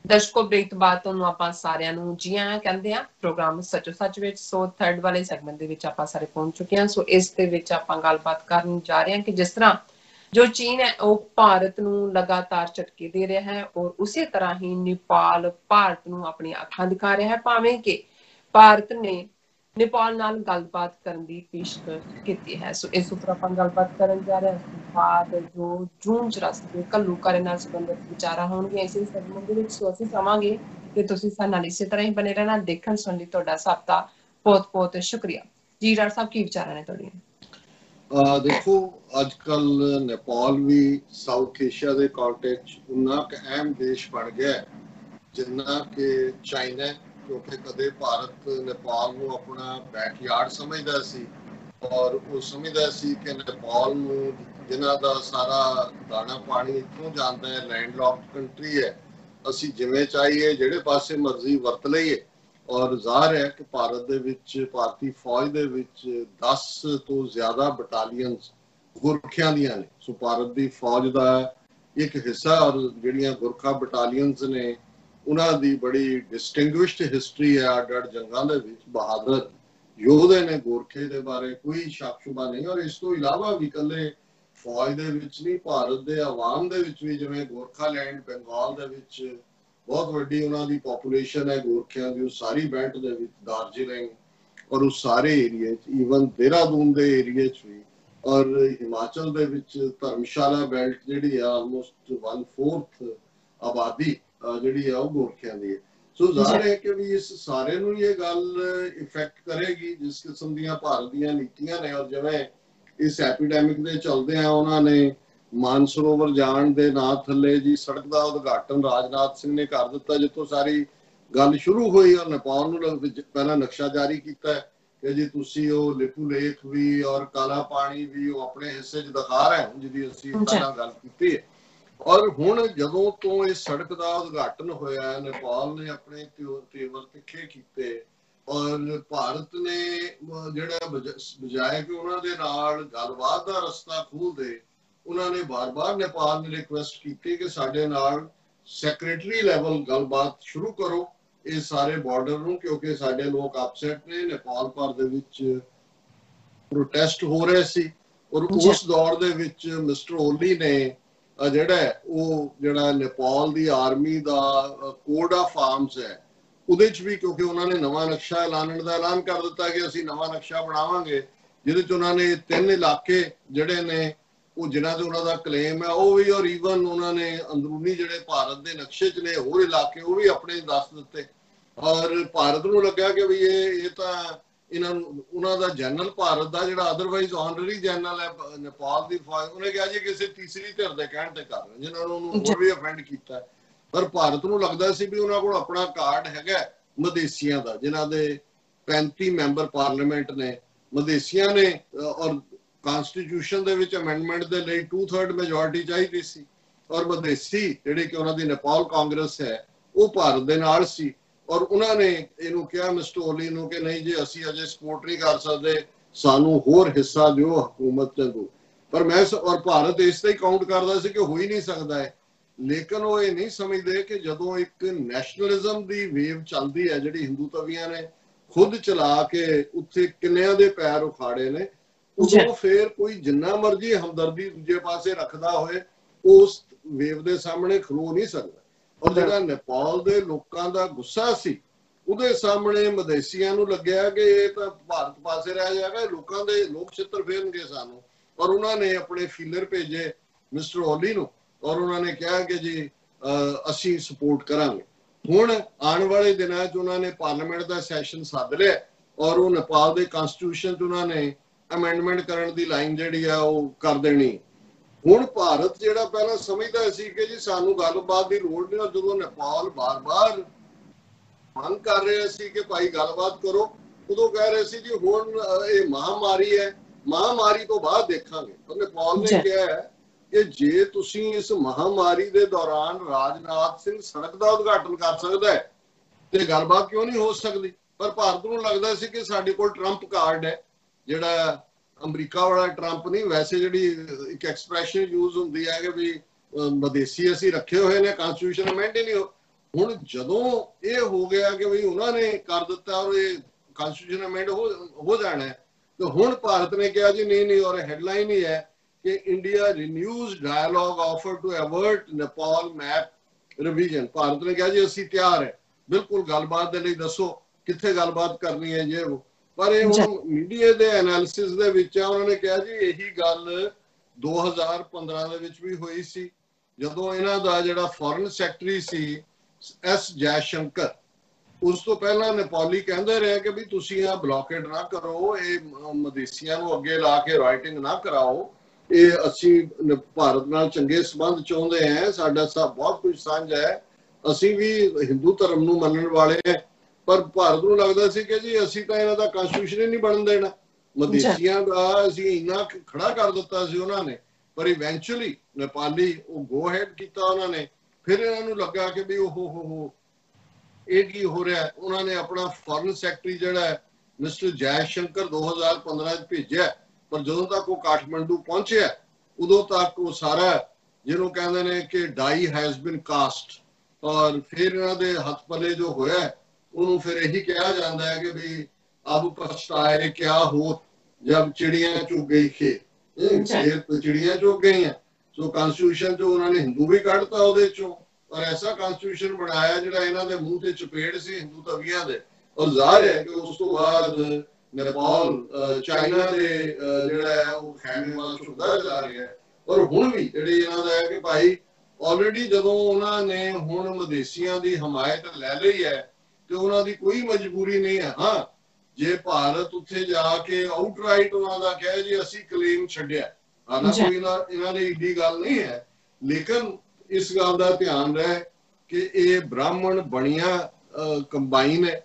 ਦਰਸ਼ਕੋ break ਤੋਂ ਬਾਅਦ ਤੁਹਾਨੂੰ ਆਪਾਂ ਸਾਰਿਆਂ ਨੂੰ ਜੀ ਆਇਆਂ ਕਹਿੰਦੇ ਆ ਪ੍ਰੋਗਰਾਮ ਸੱਚੋ ਸੱਚ ਵਿੱਚ। ਸੋ ਥਰਡ ਵਾਲੇ ਸੈਗਮੈਂਟ ਦੇ ਵਿੱਚ ਆਪਾਂ ਸਾਰੇ ਪਹੁੰਚ ਚੁੱਕੇ ਹਾਂ। ਸੋ ਇਸ ਦੇ ਵਿੱਚ ਆਪਾਂ ਗੱਲਬਾਤ ਕਰਨ ਜਾ ਰਹੇ ਹਾਂ ਕਿ ਜਿਸ ਤਰ੍ਹਾਂ ਜੋ ਚੀਨ ਹੈ ਉਹ ਭਾਰਤ ਨੂੰ ਲਗਾਤਾਰ ਝਟਕੇ ਦੇ ਰਿਹਾ ਹੈ ਔਰ ਉਸੇ ਤਰ੍ਹਾਂ ਹੀ ਨੇਪਾਲ ਭਾਰਤ ਨੂੰ ਆਪਣੀਆਂ ਅੱਖਾਂ ਦਿਖਾ ਰਿਹਾ ਹੈ, ਭਾਵੇਂ ਕਿ ਭਾਰਤ ਨੇ ਨੇਪਾਲ ਨਾਲ ਗੱਲਬਾਤ ਕਰਨ ਦੀ ਪੇਸ਼ਕਸ਼ ਕੀਤੀ ਹੈ। ਸੋ ਇਸ ਉੱਪਰ ਆਪਾਂ ਗੱਲਬਾਤ ਕਰਨ ਜਾ ਰਹੇ ਹਾਂ। ਉਸ ਤੋਂ ਬਾਅਦ ਜੋ ਜੂਨ 84 ਦੇ ਘੱਲੂਘਾਰੇ ਨਾਲ ਸੰਬੰਧਿਤ ਵਿਚਾਰਾਂ ਹੋਣਗੀਆਂ ਇਸੇ ਸੈਗਮੈਂਟ ਦੇ ਵਿੱਚ। ਸੋ ਅਸੀਂ ਚਾਹਾਂਗੇ ਕਿ ਤੁਸੀਂ ਸਾਡੇ ਨਾਲ ਇਸੇ ਤਰ੍ਹਾਂ ਹੀ ਬਣੇ ਰਹਿਣਾ। ਦੇਖਣ ਸੁਣਨ ਲਈ ਤੁਹਾਡਾ ਸਭ ਦਾ ਬਹੁਤ ਬਹੁਤ ਸ਼ੁਕਰੀਆ ਜੀ। ਡਾਕਟਰ ਸਾਹਿਬ ਕੀ ਵਿਚਾਰਾਂ ਨੇ ਤੁਹਾਡੀਆਂ? देखो अजकल नेपाल भी साउथ एशिया के कॉन्टेक्स्ट उन्ना क अहम देश बन गया है जिन्ना कि चाइना, क्योंकि कदे भारत नेपाल को अपना बैकयार्ड समझदा सी और वो समझदा सी कि नेपाल में जिन्हां दा सारा दाना पानी इत्थों जाता है, लैंडलॉक्ड कंट्री है, असी जिवें चाहिए ਜਿਹੜੇ पासे मर्जी वरत लईए। और ਜ਼ਾਹਰ है कि भारत ਦੇ ਵਿੱਚ ਭਾਰਤੀ ਫੌਜ ਦੇ ਵਿੱਚ 10 ਤੋਂ ਜ਼ਿਆਦਾ ਬਟਾਲੀਅਨਸ ਗੁਰਖਿਆਂ ਦੀਆਂ ਨੇ। ਸੋ ਭਾਰਤ ਦੀ ਫੌਜ ਦਾ ਇੱਕ ਹਿੱਸਾ ਔਰ ਜਿਹੜੀਆਂ ਗੁਰਖਾ ਬਟਾਲੀਅਨਸ ਨੇ ਉਹਨਾਂ ਦੀ ਬੜੀ ਡਿਸਟਿੰਗੁਇਸ਼ਡ ਹਿਸਟਰੀ ਹੈ। ਅੱਡ ਅੱਡ ਜੰਗਾਂ ਦੇ ਵਿੱਚ ਬਹਾਦਰ ਯੋਧੇ ਨੇ ਗੋਰਖੇ ਦੇ ਬਾਰੇ ਕੋਈ ਸ਼ੱਕ ਸ਼ੁਬਾ ਨਹੀਂ। ਔਰ ਇਸ ਤੋਂ ਇਲਾਵਾ ਵੀ ਇਕੱਲੇ ਫੌਜ ਦੇ ਵਿੱਚ ਨਹੀਂ, ਭਾਰਤ ਦੇ ਆਵਾਮ ਦੇ ਵਿੱਚ ਵੀ, ਜਿਵੇਂ ਗੋਰਖਾਲੈਂਡ ਬੰਗਾਲ ਦੇ ਵਿੱਚ बहुत वड्डी उन्होंने पॉपुलेशन है गोरखियां की, उस सारी बेल्ट दे विच दार्जिलिंग और उस सारे एरिए ईवन देहरादून दे एरिए भी और हिमाचल दे विच धर्मशाला बेल्ट जिहड़ी है ऑलमोस्ट 1/4 आबादी जिहड़ी है वो गोरखियां दी है। सो ज़ाहिर है कि भी इस सारे नूं ये गल इफेक्ट करेगी जिस किस्म दीयां भारत दीयां नीतियां ने। और जिवें इस एपीडेमिक दे चलदे आ उन्होंने मानसरोवर जाण दे नां थल्ले जी सड़क का उद्घाटन राजनाथ सिंह ने कर दिता, जितों सारी गल शुरू हुई। और नेपाल नूं पहला नक्शा जारी किया कि जी तुसीं ओह लिपू लेख भी और काला पानी भी अपने हिस्से च दिखा रहे हो जिहदी असीं पहलां गल कीती है। और हुण जदों तो इस सड़क का उद्घाटन होया नेपाल ने अपने तेवर तिखे कीते और भारत ने जिहड़ा बजाए कि उन्हां दे नाल गलबात दा रस्ता खोल दे, उन्होंने बार बार नेपाल ने रिक्वेस्ट की कि साडे नाल सैक्रटरी लैवल गलबात शुरू करो इस सारे बॉर्डर नूं, क्योंकि साडे लोग अपसैट ने। नेपाल भर दे विच प्रोटेस्ट हो रहे सी और उस दौर दे विच मिस्टर ओली ने जिहड़ा नेपाल दी आर्मी दा कोड ऑफ आर्म्स है उहदे च भी, क्योंकि उन्होंने नवा नक्शा ऐलानण दा ऐलान कर दिता कि असीं नवा नक्शा बनावांगे जिहदे च उन्होंने 3 इलाके जिहड़े ने ਉਹ ਜਿਨ੍ਹਾਂ ਤੇ ਉਹਨਾਂ ਦਾ ਕਲੇਮ ਹੈ ਉਹ ਵੀ, ਔਰ ਈਵਨ ਉਹਨਾਂ ਨੇ ਅੰਦਰੂਨੀ ਜਿਹੜੇ ਭਾਰਤ ਦੇ ਨਕਸ਼ੇ 'ਚ ਨੇ ਹੋਰ ਇਲਾਕੇ ਉਹ ਵੀ ਆਪਣੇ ਦੱਸ ਦਿੱਤੇ। ਔਰ ਭਾਰਤ ਨੂੰ ਲੱਗਿਆ ਕਿ ਵੀ ਇਹ ਤਾਂ ਇਹਨਾਂ ਨੂੰ ਉਹਨਾਂ ਦਾ ਜਨਰਲ ਭਾਰਤ ਦਾ ਜਿਹੜਾ ਅਦਰਵਾਈਜ਼ ਆਨਰਰੀ ਜਨਰਲ ਹੈ ਨੇਪਾਲ ਦੀ ਫੌਜ, ਉਹਨੇ ਕਿਹਾ ਜੀ ਕਿਸੇ ਤੀਸਰੀ ਧਿਰ ਦੇ ਕਹਿਣ ਤੇ ਕਰ ਰਹੇ, ਜਿਨ੍ਹਾਂ ਨੂੰ ਉਹਨੂੰ ਹੋਰ ਵੀ ਅਫੈਂਡ ਕੀਤਾ। ਪਰ ਭਾਰਤ ਨੂੰ ਲੱਗਦਾ ਸੀ ਵੀ ਉਹਨਾਂ ਕੋਲ ਆਪਣਾ ਕਾਰਡ ਹੈਗਾ ਮਦੇਸੀਆਂ ਦਾ, ਜਿਨ੍ਹਾਂ ਦੇ 35 ਮੈਂਬਰ ਪਾਰਲੀਮੈਂਟ ਨੇ ਮਦੇਸੀਆਂ ਨੇ। ਔਰ ਕਨਸਟੀਟਿਊਸ਼ਨ ਦੇ ਵਿੱਚ ਅਮੈਂਡਮੈਂਟ ਦੇ ਲਈ 2/3 ਮੈਜੋਰਟੀ ਚਾਹੀਦੀ ਸੀ ਔਰ ਮਦੇਸੀ ਜਿਹੜੇ ਕਿ ਉਹਨਾਂ ਦੀ ਨੇਪਾਲ ਕਾਂਗਰਸ ਹੈ ਉਹ ਭਾਰਤ ਦੇ ਨਾਲ ਸੀ। ਔਰ ਉਹਨਾਂ ਨੇ ਇਹਨੂੰ ਕਿਹਾ ਮਿਸਟਰ ਓਲੀ ਨੂੰ ਕਿ ਨਹੀਂ ਜੀ ਅਸੀਂ ਅਜੇ ਸਪੋਰਟ ਨਹੀਂ ਕਰ ਸਕਦੇ, ਸਾਨੂੰ ਹੋਰ ਹਿੱਸਾ ਦਿਓ ਹਕੂਮਤ ਚੋਂ। ਪਰ ਮੈਂ ਔਰ ਭਾਰਤ ਇਸ ਤੇ ਹੀ ਕਾਊਂਟ ਕਰਦਾ ਸੀ ਕਿ ਹੋ ਹੀ ਨਹੀਂ ਸਕਦਾ ਹੈ। ਲੇਕਿਨ ਉਹ ਇਹ ਨਹੀਂ ਸਮਝਦੇ ਕਿ ਜਦੋਂ ਇੱਕ ਨੈਸ਼ਨਲਿਜ਼ਮ ਦੀ ਵੇਵ ਚੱਲਦੀ ਹੈ ਜਿਹੜੀ ਹਿੰਦੂ ਤਵੀਆਂ ਨੇ ਖੁਦ ਚਲਾ ਕੇ ਉੱਥੇ ਕਿੰਨਿਆਂ ਦੇ ਪੈਰ ਉਖਾੜੇ ਨੇ, ਉਦੋਂ ਫਿਰ ਕੋਈ ਜਿੰਨਾ ਮਰਜ਼ੀ ਹਮਦਰਦੀ ਦੂਜੇ ਪਾਸੇ ਰੱਖਦਾ ਹੋਏ ਉਸ ਵੇਵ ਦੇ ਸਾਹਮਣੇ ਖਲੋ ਨਹੀਂ ਸਕਦਾ। ਔਰ ਜਿਹੜਾ ਨੇਪਾਲ ਦੇ ਲੋਕਾਂ ਦਾ ਗੁੱਸਾ ਸੀ ਉਹਦੇ ਸਾਹਮਣੇ ਮਦੇਸੀਆਂ ਨੂੰ ਲੱਗਿਆ ਕਿ ਇਹ ਤਾਂ ਭਾਰਤ ਪਾਸੇ ਰਹਿ ਜਾਏਗਾ, ਲੋਕਾਂ ਦੇ ਲੋਕ ਛਿੱਤਰ ਫੇਰਨਗੇ ਸਾਨੂੰ। ਔਰ ਉਹਨਾਂ ਨੇ ਆਪਣੇ ਫੀਲਰ ਭੇਜੇ ਮਿਸਟਰ ਓਲੀ ਨੂੰ ਔਰ ਉਹਨਾਂ ਨੇ ਕਿਹਾ ਕਿ ਜੀ ਅਸੀਂ ਸਪੋਰਟ ਕਰਾਂਗੇ। ਹੁਣ ਆਉਣ ਵਾਲੇ ਦਿਨਾਂ 'ਚ ਉਹਨਾਂ ਨੇ ਪਾਰਲੀਮੈਂਟ ਦਾ ਸੈਸ਼ਨ ਸੱਦ ਲਿਆ ਔਰ ਉਹ ਨੇਪਾਲ ਦੇ ਕਨਸਟੀਟਿਊਸ਼ਨ 'ਚ ਉਹਨਾਂ ਨੇ ਅਮੈਂਡਮੈਂਟ ਕਰਨ ਦੀ ਲਾਈਨ ਜਿਹੜੀ ਆ ਉਹ ਕਰ ਦੇਣੀ। ਹੁਣ ਭਾਰਤ ਜਿਹੜਾ ਪਹਿਲਾਂ ਸਮਝਦਾ ਸੀ ਕਿ ਜੀ ਸਾਨੂੰ ਗੱਲਬਾਤ ਦੀ ਲੋੜ ਨਹੀਂ, ਔਰ ਜਦੋਂ ਨੇਪਾਲ ਬਾਰ-ਬਾਰ ਮੰਗ ਕਰ ਰਿਹਾ ਸੀ ਕਿ ਭਾਈ ਗੱਲਬਾਤ ਕਰੋ, ਉਦੋਂ ਕਹਿ ਰਹੇ ਸੀ ਜੀ ਹੁਣ ਇਹ ਮਹਾਮਾਰੀ ਹੈ, ਮਹਾਮਾਰੀ ਤੋਂ ਬਾਅਦ ਦੇਖਾਂਗੇ। ਔਰ ਨੇਪਾਲ ਨੇ ਕਿਹਾ ਹੈ ਕਿ ਜੇ ਤੁਸੀਂ ਇਸ ਮਹਾਮਾਰੀ ਦੇ ਦੌਰਾਨ ਰਾਜਨਾਥ ਸਿੰਘ ਸੜਕ ਦਾ ਉਦਘਾਟਨ ਕਰ ਸਕਦਾ ਹੈ ਤੇ ਗੱਲਬਾਤ ਕਿਉਂ ਨਹੀਂ ਹੋ ਸਕਦੀ। ਪਰ ਭਾਰਤ ਨੂੰ ਲੱਗਦਾ ਸੀ ਕਿ ਸਾਡੇ ਕੋਲ ਟਰੰਪ ਕਾਰਡ ਹੈ, ਜਿਹੜਾ ਅਮਰੀਕਾ ਵਾਲਾ ਟਰੰਪ ਨਹੀਂ, ਵੈਸੇ ਜਿਹੜੀ ਇੱਕ ਐਕਸਪ੍ਰੈਸ਼ਨ ਯੂਜ਼ ਹੁੰਦੀ ਹੈ ਕਿ ਵੀ ਮਦੇਸੀ ਅਸੀਂ ਰੱਖੇ ਹੋਏ ਨੇ, ਕਨਸਟੀਟਿਊਸ਼ਨ ਅਮੈਂਡ ਹੀ ਨਹੀਂ ਹੁਣ ਜਦੋਂ ਇਹ ਹੋ ਗਿਆ ਕਿ ਬਈ ਉਹਨਾਂ ਨੇ ਕਰ ਦਿੱਤਾ ਔਰ ਇਹ ਕਨਸਟੀਟਿਊਸ਼ਨ ਅਮੈਂਡ ਹੋ ਜਾਣਾ ਹੈ, ਤੇ ਹੁਣ ਭਾਰਤ ਨੇ ਕਿਹਾ ਜੀ ਨਹੀਂ ਨਹੀਂ, ਔਰ ਹੈਡਲਾਈਨ ਹੀ ਹੈ ਕਿ India renews dialogue offer to avert Nepal map revision. Bharat ਨੇ ਕਿਹਾ ਜੀ ਅਸੀਂ ਤਿਆਰ ਹੈ ਬਿਲਕੁਲ ਗੱਲਬਾਤ ਦੇ ਲਈ, ਦੱਸੋ ਕਿੱਥੇ ਗੱਲਬਾਤ ਕਰਨੀ ਹੈ ਜੇ ਉਹ। ਪਰ ਇਹ ਹੁਣ ਮੀਡੀਆ ਦੇ ਐਨਾਲਿਸਿਸ ਦੇ ਵਿੱਚ ਆ, ਉਹਨਾਂ ਨੇ ਕਿਹਾ ਜੀ ਇਹੀ ਗੱਲ 2015 ਦੇ ਵਿੱਚ ਵੀ ਹੋਈ ਸੀ, ਜਦੋਂ ਇਹਨਾਂ ਦਾ ਜਿਹੜਾ foreign secretary C S Jai Shankar, ਉਸ ਤੋਂ ਪਹਿਲਾਂ ਨੇਪਾਲੀ ਕਹਿੰਦੇ ਰਹੇ ਕਿ ਵੀ ਤੁਸੀਂ ਆ ਬਲੌਕੇਡ ਨਾ ਕਰੋ, ਇਹ ਮਦੇਸੀਆਂ ਨੂੰ ਅੱਗੇ ਲਾ ਕੇ ਰਾਈਟਿੰਗ ਨਾ ਕਰਾਓ, ਇਹ ਅਸੀਂ ਭਾਰਤ ਨਾਲ ਚੰਗੇ ਸੰਬੰਧ ਚਾਹੁੰਦੇ ਹਾਂ, ਸਾਡਾ ਸਭ ਬਹੁਤ ਕੁਝ ਸਾਂਝਾ ਹੈ, ਅਸੀਂ ਵੀ ਹਿੰਦੂ ਧਰਮ ਨੂੰ ਮੰਨਣ ਵਾਲੇ ਹਾਂ। ਪਰ ਭਾਰਤ ਨੂੰ ਲੱਗਦਾ ਸੀ ਕਿ ਜੀ ਅਸੀਂ ਤਾਂ ਇਹਨਾਂ ਦਾ ਕਨਸਟੀਟਿਊਸ਼ਨ ਹੀ ਨਹੀਂ ਬਣਨ ਦੇਣਾ, ਮਦੇਸੀਆਂ ਦਾ ਅਸੀਂ ਇੰਨਾ ਖੜਾ ਕਰ ਦਿੱਤਾ ਸੀ ਉਹਨਾਂ ਨੇ। ਪਰ ਇਵੈਂਚੁਅਲੀ ਨੇਪਾਲੀ ਉਹ ਗੋ ਹੈਡ ਕੀਤਾ ਉਹਨਾਂ ਨੇ। ਫਿਰ ਇਹਨਾਂ ਨੂੰ ਲੱਗਾ ਕਿ ਵੀ ਉਹ ਇਹ ਕੀ ਹੋ ਰਿਹਾ। ਉਹਨਾਂ ਨੇ ਆਪਣਾ ਫੋਰਨ ਸੈਕਟਰੀ ਜਿਹੜਾ ਮਿਸਟਰ ਜੈ ਸ਼ੰਕਰ 2015 ਚ ਭੇਜਿਆ, ਪਰ ਜਦੋਂ ਤੱਕ ਉਹ ਕਾਠਮੰਡੂ ਪਹੁੰਚਿਆ ਉਦੋਂ ਤੱਕ ਉਹ ਸਾਰਾ ਜਿਹਨੂੰ ਕਹਿੰਦੇ ਨੇ ਕਿ ਡਾਈ ਹੈਜ਼ ਬਿਨ ਕਾਸਟ। ਔਰ ਫਿਰ ਇਹਨਾਂ ਦੇ ਹੱਥ ਪੱਲੇ ਜੋ ਹੋਇਆ ਉਹਨੂੰ ਫਿਰ ਇਹੀ ਕਿਹਾ ਜਾਂਦਾ ਹੈ ਕਿ ਵੀ ਅਬ ਪਛਤਾਏ ਕਿਆ ਹੋ ਜਬ ਚਿੜੀਆਂ ਚੁਗ ਗਈ ਖੇਤ, ਚਿੜੀਆਂ ਚੁਗ ਗਈਆਂ। ਸੋ ਕਨਸਟੀਟਿਊਸ਼ਨ ਚੋਂ ਉਹਨਾਂ ਨੇ ਹਿੰਦੂ ਵੀ ਕੱਢਤਾ ਉਹਦੇ ਚੋਂ, ਔਰ ਐਸਾ ਕਨਸਟੀਟਿਊਸ਼ਨ ਬਣਾਇਆ ਜਿਹੜਾ ਇਹਨਾਂ ਦੇ ਮੂੰਹ ਤੇ ਚਪੇੜ ਸੀ ਹਿੰਦੂ ਤਵੀਆਂ ਦੇ। ਔਰ ਜ਼ਾਹਿਰ ਹੈ ਕਿ ਉਸ ਤੋਂ ਬਾਅਦ ਨੇਪਾਲ ਚਾਈਨਾ ਦੇ ਜਿਹੜਾ ਹੈ ਉਹ ਖੈਮੇ ਵੱਲ ਝੁਕਦਾ ਜਾ ਰਿਹਾ ਹੈ। ਔਰ ਹੁਣ ਵੀ ਜਿਹੜੀ ਇਹਨਾਂ ਦਾ ਹੈ ਕਿ ਭਾਈ ਆਲਰੇਡੀ ਜਦੋਂ ਉਹਨਾਂ ਨੇ ਹੁਣ ਮਦੇਸੀਆਂ ਦੀ ਹਮਾਇਤ ਲੈ ਲਈ ਹੈ ਤੇ ਉਹਨਾਂ ਦੀ ਕੋਈ ਮਜਬੂਰੀ ਨਹੀਂ ਹੈ। ਹਾਂ, ਜੇ ਭਾਰਤ ਉੱਥੇ ਜਾ ਕੇ ਆਊਟਰਾਈਟ ਉਹਨਾਂ ਦਾ ਕਹੇ ਜੀ ਅਸੀਂ ਕਲੇਮ ਛੱਡਿਆ, ਹਾਲਾਂਕਿ ਇਹਨਾਂ ਦੀ ਏਡੀ ਗੱਲ ਨਹੀਂ ਹੈ, ਲੇਕਿਨ ਇਸ ਗੱਲ ਦਾ ਧਿਆਨ ਰਹੇ ਕਿ ਇਹ ਬ੍ਰਾਹਮਣ ਬਣੀਆਂ ਕੰਬਾਈਨ ਹੈ।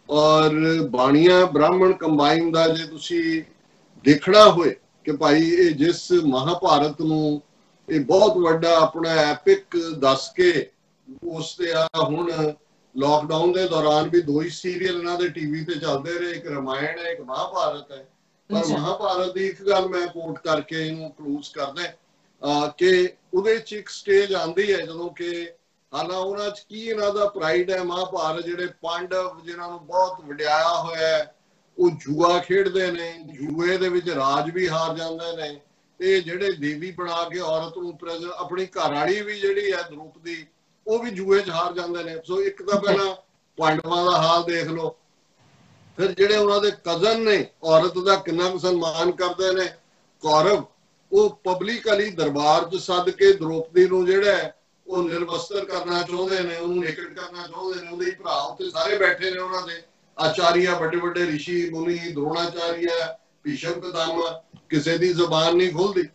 ਔਰ ਬਾਣੀਆਂ ਬ੍ਰਾਹਮਣ ਕੰਬਾਈਨ ਦਾ ਜੇ ਤੁਸੀਂ ਦੇਖਣਾ ਹੋਏ ਕਿ ਭਾਈ ਇਹ ਜਿਸ ਮਹਾਭਾਰਤ ਨੂੰ ਇਹ ਬਹੁਤ ਵੱਡਾ ਆਪਣਾ ਐਪਿਕ ਦੱਸ ਕੇ ਉਸ ਤੇ ਆ ਹੁਣ ਲਾਕਡਾਊਨ ਦੇ ਦੌਰਾਨ ਵੀ 2 ਹੀ ਸੀਰੀਅਲ ਇਹਨਾਂ ਦੇ ਟੀਵੀ ਤੇ ਚੱਲਦੇ ਰਹੇ, ਇੱਕ ਰਮਾਇਣ ਹੈ ਇੱਕ ਮਹਾਭਾਰਤ ਹੈ। ਪਰ ਮਹਾਭਾਰਤ ਦੀ ਇੱਕ ਗੱਲ ਮੈਂ ਕੋਟ ਕਰਕੇ ਇਹਨੂੰ ਕਲੋਜ਼ ਕਰਦਾ ਕਿ ਉਹਦੇ ਚ ਇੱਕ ਸਟੇਜ ਆਂਦੀ ਹੈ ਜਦੋਂ ਕਿ ਹਾਲਾਂ ਉਹਨਾਂ ਚ ਕੀ ਇਹਨਾਂ ਦਾ ਪ੍ਰਾਈਡ ਹੈ। ਮਹਾਭਾਰਤ ਜਿਹੜੇ ਪਾਂਡਵ ਜਿਨ੍ਹਾਂ ਨੂੰ ਬਹੁਤ ਵਡਿਆਇਆ ਹੋਇਆ ਹੈ ਉਹ ਜੂਆ ਖੇਡਦੇ ਨੇ, ਜੂਏ ਦੇ ਵਿੱਚ ਰਾਜ ਵੀ ਹਾਰ ਜਾਂਦੇ ਨੇ, ਤੇ ਜਿਹੜੇ ਦੇਵੀ ਬਣਾ ਕੇ ਔਰਤ ਨੂੰ ਆਪਣੀ ਘਰਵਾਲੀ ਵੀ ਜਿਹੜੀ ਹੈ ਦ੍ਰੋਪਦੀ ਉਹ ਵੀ ਜੂਏ ਚ ਹਾਰ ਜਾਂਦੇ ਨੇ। ਸੋ ਇੱਕ ਤਾਂ ਪਹਿਲਾਂ ਪਾਂਡਵਾਂ ਦਾ ਹਾਲ ਦੇਖ ਲਓ, ਫਿਰ ਜਿਹੜੇ ਉਹਨਾਂ ਦੇ ਕਜ਼ਨ ਨੇ ਔਰਤ ਦਾ ਕਿੰਨਾ ਕੁ ਸਨਮਾਨ ਕਰਦੇ ਨੇ ਕੌਰਵ, ਉਹ ਪਬਲਿਕਲੀ ਦਰਬਾਰ ਚ ਸੱਦ ਕੇ ਦ੍ਰੋਪਦੀ ਨੂੰ ਜਿਹੜਾ ਹੈ ਉਹ ਨਿਰਵਸਤਰ ਕਰਨਾ ਚਾਹੁੰਦੇ ਨੇ, ਉਹਨੂੰ ਨੇਕੜ ਕਰਨਾ ਚਾਹੁੰਦੇ ਨੇ। ਉਹਦੇ ਭਰਾ ਉੱਤੇ ਸਾਰੇ ਬੈਠੇ ਨੇ, ਉਹਨਾਂ ਦੇ ਆਚਾਰੀਆ ਵੱਡੇ ਵੱਡੇ ਰਿਸ਼ੀ ਮੁਨੀ, ਦ੍ਰੋਣਾਚਾਰੀਆ, ਭੀਸ਼ਮ ਪਿਤਾਮਾ, ਕਿਸੇ ਦੀ ਜ਼ੁਬਾਨ ਨਹੀਂ ਖੁੱਲਦੀ।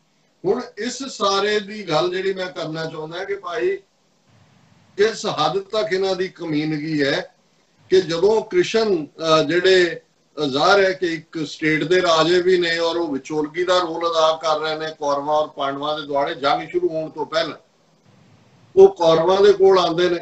ਹੁਣ ਇਸ ਸਾਰੇ ਦੀ ਗੱਲ ਜਿਹੜੀ ਮੈਂ ਕਰਨਾ ਚਾਹੁੰਦਾ ਕਿ ਭਾਈ ਇਸ ਹੱਦ ਤੱਕ ਇਹਨਾਂ ਦੀ ਕਮੀਨਗੀ ਹੈ ਕਿ ਜਦੋਂ ਕ੍ਰਿਸ਼ਨ ਜਿਹੜੇ ਜ਼ਾਹਰ ਹੈ ਕਿ ਇੱਕ ਸਟੇਟ ਦੇ ਰਾਜੇ ਵੀ ਨੇ ਔਰ ਉਹ ਵਿਚੋਲਗੀ ਦਾ ਰੋਲ ਅਦਾ ਕਰ ਰਹੇ ਨੇ ਕੌਰਵਾਂ ਔਰ ਪਾਂਡਵਾਂ ਦੇ ਦੁਆਲੇ ਜੰਗ ਸ਼ੁਰੂ ਹੋਣ ਤੋਂ ਪਹਿਲਾਂ, ਉਹ ਕੌਰਵਾਂ ਦੇ ਕੋਲ ਆਉਂਦੇ ਨੇ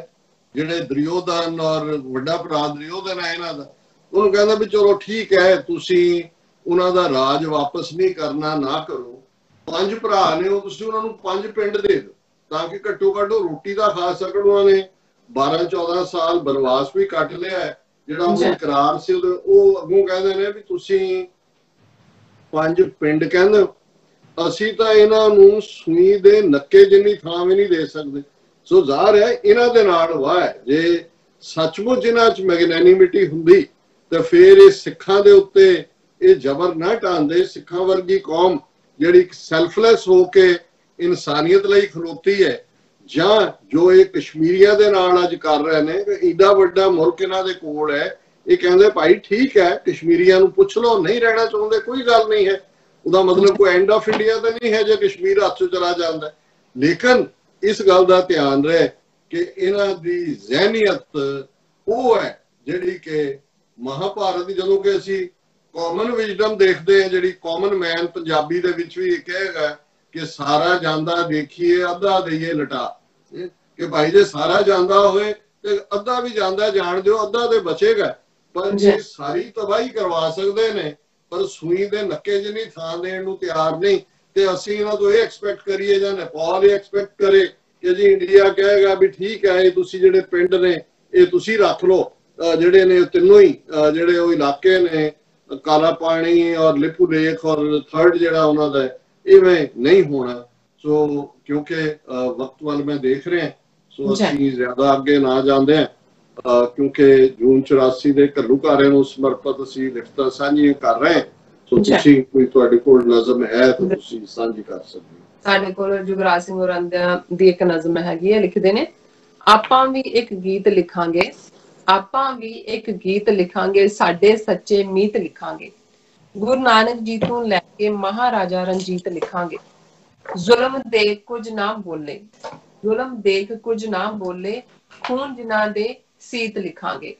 ਜਿਹੜੇ ਦੁਰਯੋਧਨ ਔਰ ਵੱਡਾ ਭਰਾ ਦੁਰਯੋਧਨ ਹੈ ਇਹਨਾਂ ਦਾ। ਉਹਨੂੰ ਕਹਿੰਦਾ ਵੀ ਚਲੋ ਠੀਕ ਹੈ ਤੁਸੀਂ ਉਹਨਾਂ ਦਾ ਰਾਜ ਵਾਪਸ ਨਹੀਂ ਕਰਨਾ, ਨਾ ਕਰੋ। 5 ਭਰਾ ਨੇ ਉਹ ਤੁਸੀਂ ਉਹਨਾਂ ਨੂੰ 5 ਪਿੰਡ ਦੇ ਦਿਓ ਤਾਂ ਕਿ ਘੱਟੋ ਘੱਟ ਉਹ ਰੋਟੀ ਦਾ ਖਾ ਸਕਣ। ਉਹਨਾਂ ਨੇ 12-14 ਸਾਲ ਬਨਵਾਸ ਵੀ ਕੱਟ ਲਿਆ ਹੈ, ਜਿਹੜਾ ਉਹ ਇਕਰਾਰ ਸੀ ਉਹ ਅੱਗੋਂ ਕਹਿੰਦੇ ਨੇ ਵੀ ਤੁਸੀਂ 5 ਪਿੰਡ ਕਹਿੰਦੇ ਅਸੀਂ ਤਾਂ ਇਹਨਾਂ ਨੂੰ ਸੂਈ ਦੇ ਨੱਕੇ ਜਿੰਨੀ ਥਾਂ ਵੀ ਨਹੀਂ ਦੇ ਸਕਦੇ। ਸੋ ਜ਼ਾਹਰ ਹੈ ਇਹਨਾਂ ਦੇ ਨਾਲ ਵਾਹ ਹੈ। ਜੇ ਸੱਚਮੁੱਚ ਇਹਨਾਂ 'ਚ ਮੈਗਨੈਨਿਮਿਟੀ ਹੁੰਦੀ ਤਾਂ ਫਿਰ ਇਹ ਸਿੱਖਾਂ ਦੇ ਉੱਤੇ ਇਹ ਜ਼ਬਰ ਨਾ ਢਾਂਦੇ। ਸਿੱਖਾਂ ਵਰਗੀ ਕੌਮ ਜਿਹੜੀ ਸੈਲਫਲੈਸ ਹੋ ਕੇ ਇਨਸਾਨੀਅਤ ਲਈ ਖਲੋਤੀ ਹੈ, ਜਾਂ ਜੋ ਇਹ ਕਸ਼ਮੀਰੀਆਂ ਦੇ ਨਾਲ ਅੱਜ ਕਰ ਰਹੇ ਨੇ, ਏਡਾ ਵੱਡਾ ਮੁਲਕ ਇਹਨਾਂ ਦੇ ਕੋਲ ਹੈ, ਇਹ ਕਹਿੰਦੇ ਭਾਈ ਠੀਕ ਹੈ ਕਸ਼ਮੀਰੀਆਂ ਨੂੰ ਪੁੱਛ ਲਓ, ਨਹੀਂ ਰਹਿਣਾ ਚਾਹੁੰਦੇ ਕੋਈ ਗੱਲ ਨਹੀਂ ਹੈ, ਉਹਦਾ ਮਤਲਬ ਕੋਈ ਐਂਡ ਆਫ ਇੰਡੀਆ ਤਾਂ ਨਹੀਂ ਹੈ ਜੇ ਕਸ਼ਮੀਰ ਹੱਥ ਚੋਂ ਚਲਾ ਜਾਂਦਾ। ਲੇਕਿਨ ਇਸ ਗੱਲ ਦਾ ਧਿਆਨ ਰਹੇ ਕਿ ਇਹਨਾਂ ਦੀ ਜ਼ਹਿਨੀਅਤ ਉਹ ਹੈ ਜਿਹੜੀ ਕਿ ਮਹਾਭਾਰਤ ਦੀ, ਜਦੋਂ ਕਿ ਅਸੀਂ ਕਾਮਨ ਵਿਜ਼ਡਮ ਦੇਖਦੇ ਹਾਂ, ਜਿਹੜੀ ਕਾਮਨ ਮੈਨ ਪੰਜਾਬੀ ਦੇ ਵਿੱਚ ਵੀ ਇਹ ਕਹੇਗਾ ਕਿ ਸਾਰਾ ਜਾਂਦਾ ਦੇਖੀਏ ਅੱਧਾ ਦਈਏ ਲਟਾ, ਕਿ ਭਾਈ ਜੇ ਸਾਰਾ ਜਾਂਦਾ ਹੋਵੇ ਤੇ ਅੱਧਾ ਵੀ ਜਾਂਦਾ ਜਾਣ ਦਿਓ, ਅੱਧਾ ਤੇ ਬਚੇਗਾ। ਪਰ ਜੇ ਸਾਰੀ ਤਬਾਹੀ ਕਰਵਾ ਸਕਦੇ ਨੇ ਪਰ ਸੂਈ ਦੇ ਨੱਕੇ ਜਿੰਨੀ ਥਾਂ ਦੇਣ ਨੂੰ ਤਿਆਰ ਨਹੀਂ, ਤੇ ਅਸੀਂ ਇਹਨਾਂ ਤੋਂ ਇਹ ਐਕਸਪੈਕਟ ਕਰੀਏ ਜਾਂ ਨੇਪਾਲ ਇਹ ਐਕਸਪੈਕਟ ਕਰੇ कि जी इंडिया कहेगा भी ठीक है ये तुसी जेडे पिंड ने ये तुसी रख लो, जेडे ने तीनों ही जेडे वो इलाके ने काला पानी और लिपू लेक और थर्ड जेड़ा उन्हां दा इवें नहीं होना। सो क्योंकि वक्त वाल मैं देख रहे हैं, सो असी ज्यादा अगे ना जाते हैं क्योंकि जून 84 ਦੇ ਘੱਲੂਘਾਰੇ ਨੂੰ ਸਮਰਪਿਤ ਅਸੀਂ ਲਿਖਤਾਂ ਸਾਂਝੀਆਂ ਕਰ ਰਹੇ ਹਾਂ। ਸੋ ਤੁਸੀਂ ਕੋਈ ਤੁਹਾਡੇ ਕੋਲ ਨਜ਼ਮ ਹੈ ਤਾਂ ਤੁਸੀਂ ਸਾਂਝੀ ਕਰ ਸਕਦੇ ਹੋ। ਸਾਡੇ ਕੋਲ ਜੁਗਰਾਜ ਸਿੰਘ ਹੋਰਾਂ ਦੀ ਇੱਕ ਨਜ਼ਮ ਹੈਗੀ ਹੈ, ਲਿਖਦੇ ਨੇ, ਆਪਾਂ ਵੀ ਇੱਕ ਗੀਤ ਲਿਖਾਂਗੇ, ਆਪਾਂ ਵੀ ਇੱਕ ਗੀਤ ਲਿਖਾਂਗੇ, ਸਾਡੇ ਸੱਚੇ ਮੀਤ ਲਿਖਾਂਗੇ, ਗੁਰੂ ਨਾਨਕ ਜੀ ਤੋਂ ਲੈ ਕੇ ਮਹਾਰਾਜਾ ਰਣਜੀਤ ਲਿਖਾਂਗੇ, ਜ਼ੁਲਮ ਦੇ ਕੁਝ ਨਾ ਬੋਲੇ, ਜ਼ੁਲਮ ਦੇਖ ਕੁਝ ਨਾ ਬੋਲੇ, ਖੂਨ ਜਿਨ੍ਹਾਂ ਦੇ ਸੀਤ ਲਿਖਾਂਗੇ,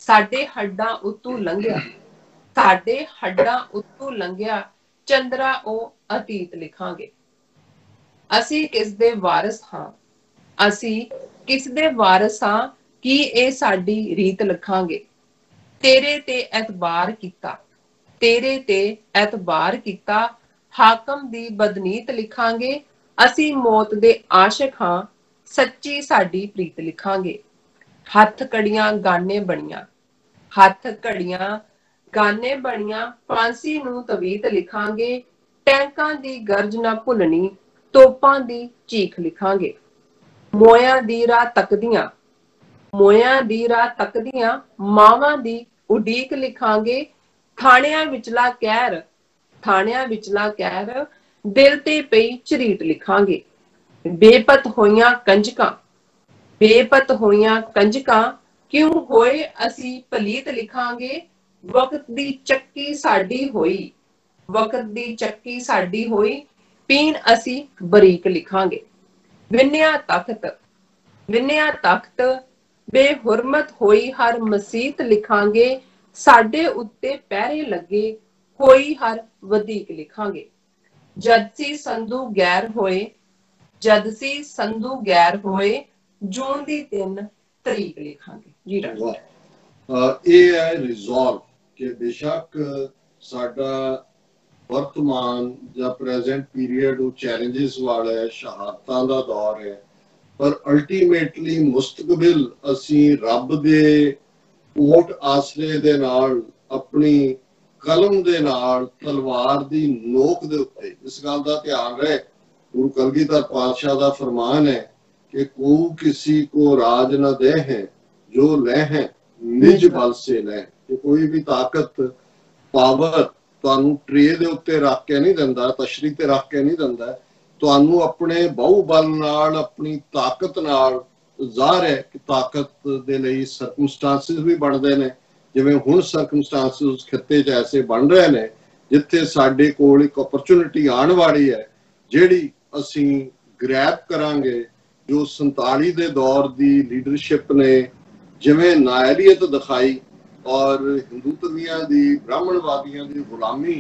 ਸਾਡੇ ਹੱਡਾਂ ਉੱਤੋਂ ਲੰਘਿਆ, ਸਾਡੇ ਹੱਡਾਂ ਉੱਤੋਂ ਲੰਘਿਆ ਚੰਦਰਾ ਉਹ ਅਤੀਤ ਲਿਖਾਂਗੇ। ਅਸੀਂ ਕਿਸ ਦੇ ਵਾਰਿਸ ਹਾਂ, ਅਸੀਂ ਕਿਸ ਦੇ ਵਾਰਿਸ ਹਾਂ, ਕੀ ਇਹ ਸਾਡੀ ਰੀਤ ਲਿਖਾਂਗੇ, ਤੇਰੇ ਤੇ ਐਤਬਾਰ ਕੀਤਾ, ਤੇਰੇ ਤੇ ਐਤਬਾਰ ਕੀਤਾ, ਹਾਕਮ ਦੀ ਬਦਨੀਤ ਲਿਖਾਂਗੇ, ਅਸੀਂ ਮੌਤ ਦੇ ਆਸ਼ਿਕ ਹਾਂ, ਸੱਚੀ ਸਾਡੀ ਪ੍ਰੀਤ ਲਿਖਾਂਗੇ। ਹੱਥ ਕੜੀਆਂ ਗਾਨੇ ਬਣੀਆਂ, ਹੱਥ ਘੜੀਆਂ ਗਾਨੇ ਬਣੀਆਂ, ਫਾਂਸੀ ਨੂੰ ਤਵੀਤ ਲਿਖਾਂਗੇ, ਟੈਂਕਾਂ ਦੀ ਗਰਜ ਨਾ ਭੁੱਲਣੀ, ਤੋਪਾਂ ਦੀ ਚੀਖ ਲਿਖਾਂਗੇ, ਮੋਇਆਂ ਦੀ ਰਾਹ ਤੱਕਦੀਆਂ, ਮੋਇਆਂ ਦੀ ਰਾਹ ਤੱਕਦੀਆਂ, ਮਾਵਾਂ ਦੀ ਉਡੀਕ ਲਿਖਾਂਗੇ, ਥਾਣਿਆਂ ਵਿਚਲਾ ਕਹਿਰ, ਥਾਣਿਆਂ ਵਿਚਲਾ ਕਹਿਰ, ਦਿਲ ਤੇ ਪਈ ਝਰੀਟ ਲਿਖਾਂਗੇ, ਬੇਪਤ ਹੋਈਆਂ ਕੰਜਕਾਂ, ਬੇਪਤ ਹੋਈਆਂ ਕੰਜਕਾਂ, ਕਿਉਂ ਹੋਏ ਅਸੀਂ ਪਲੀਤ ਲਿਖਾਂਗੇ, ਵਕਤ ਦੀ ਚੱਕੀ ਸਾਡੀ ਹੋਈ, ਵਕਤ ਦੀ ਚੱਕੀ ਸਾਡੀ ਹੋਈ, ਪੀਣ ਅਸੀਂ ਬਰੀਕ ਲਿਖਾਂਗੇ, ਵਿੰਨਿਆ ਤਖਤ, ਵਿੰਨਿਆ ਤਖਤ, ਬੇਹੁਰਮਤ ਹੋਈ ਹਰ ਮਸੀਤ ਲਿਖਾਂਗੇ, ਸਾਡੇ ਉੱਤੇ ਪਹਿਰੇ ਲੱਗੇ ਹੋਈ ਹਰ ਵਧੀਕ ਲਿਖਾਂਗੇ, ਜਦ ਸੀ ਸੰਧੂ ਗੈਰ ਹੋਏ, ਜਦ ਸੀ ਸੰਧੂ ਗੈਰ ਹੋਏ, ਜੂਨ ਦੀ 3 ਤਰੀਕ ਲਿਖਾਂਗੇ। ਜੀ ਇਹ ਹੈ ਰਿਜ਼ੋਲਵ ਕਿ ਬੇਸ਼ੱਕ ਸਾਡਾ ਵਰਤਮਾਨ ਜਾਂ ਪ੍ਰੈਜ਼ੈਂਟ ਪੀਰੀਅਡ ਉਹ ਚੈਲੰਜਸ ਵਾਲਾ ਹੈ, ਸ਼ਹਾਦਤਾਂ ਦਾ ਦੌਰ ਹੈ, ਪਰ ਅਲਟੀਮੇਟਲੀ ਮੁਸਤਕਬਲ ਅਸੀਂ ਰੱਬ ਦੇ ਓਟ ਆਸਰੇ ਦੇ ਨਾਲ, ਆਪਣੀ ਕਲਮ ਦੇ ਨਾਲ, ਤਲਵਾਰ ਦੀ ਨੋਕ ਦੇ ਉੱਤੇ, ਇਸ ਗੱਲ ਦਾ ਧਿਆਨ ਰਹੇ, ਗੁਰੂ ਕਲਗੀਧਰ ਪਾਤਸ਼ਾਹ ਦਾ ਫਰਮਾਨ ਹੈ कि को किसी को राज न दे है, जो ले है निज बल से ले, कि कोई भी ताकत पावर ਤੁਹਾਨੂੰ ਟਰੇ ਦੇ ਉੱਤੇ ਰੱਖ ਕੇ ਨਹੀਂ ਦਿੰਦਾ, ਤਸ਼ਰੀ ਤੇ ਰੱਖ ਕੇ ਨਹੀਂ ਦਿੰਦਾ, ਤੁਹਾਨੂੰ ਆਪਣੇ ਬਹੁ ਬਲ ਨਾਲ, ਆਪਣੀ ਤਾਕਤ ਨਾਲ। ਜ਼ਾਹਰ ਹੈ ਕਿ ਤਾਕਤ ਦੇ ਲਈ ਸਰਕਮਸਟੈਂਸਿਸ ਵੀ ਬਣਦੇ ਨੇ, ਜਿਵੇਂ ਹੁਣ ਸਰਕਮਸਟੈਂਸਿਸ ਉਸ ਖਿੱਤੇ 'ਚ ਐਸੇ ਬਣ ਰਹੇ ਨੇ ਜਿੱਥੇ ਸਾਡੇ ਕੋਲ ਇੱਕ ਓਪਰਚੁਨਿਟੀ ਆਉਣ ਵਾਲੀ ਹੈ, ਜਿਹੜੀ ਅਸੀਂ ਗ੍ਰੈਬ ਕਰਾਂਗੇ। ਜੋ 47 ਦੇ ਦੌਰ ਦੀ ਲੀਡਰਸ਼ਿਪ ਨੇ ਜਿਵੇਂ ਨਾਇਲੀਅਤ ਦਿਖਾਈ ਔਰ ਹਿੰਦੂਤਵੀਆਂ ਦੀ, ਬ੍ਰਾਹਮਣਵਾਦੀਆਂ ਦੀ ਗੁਲਾਮੀ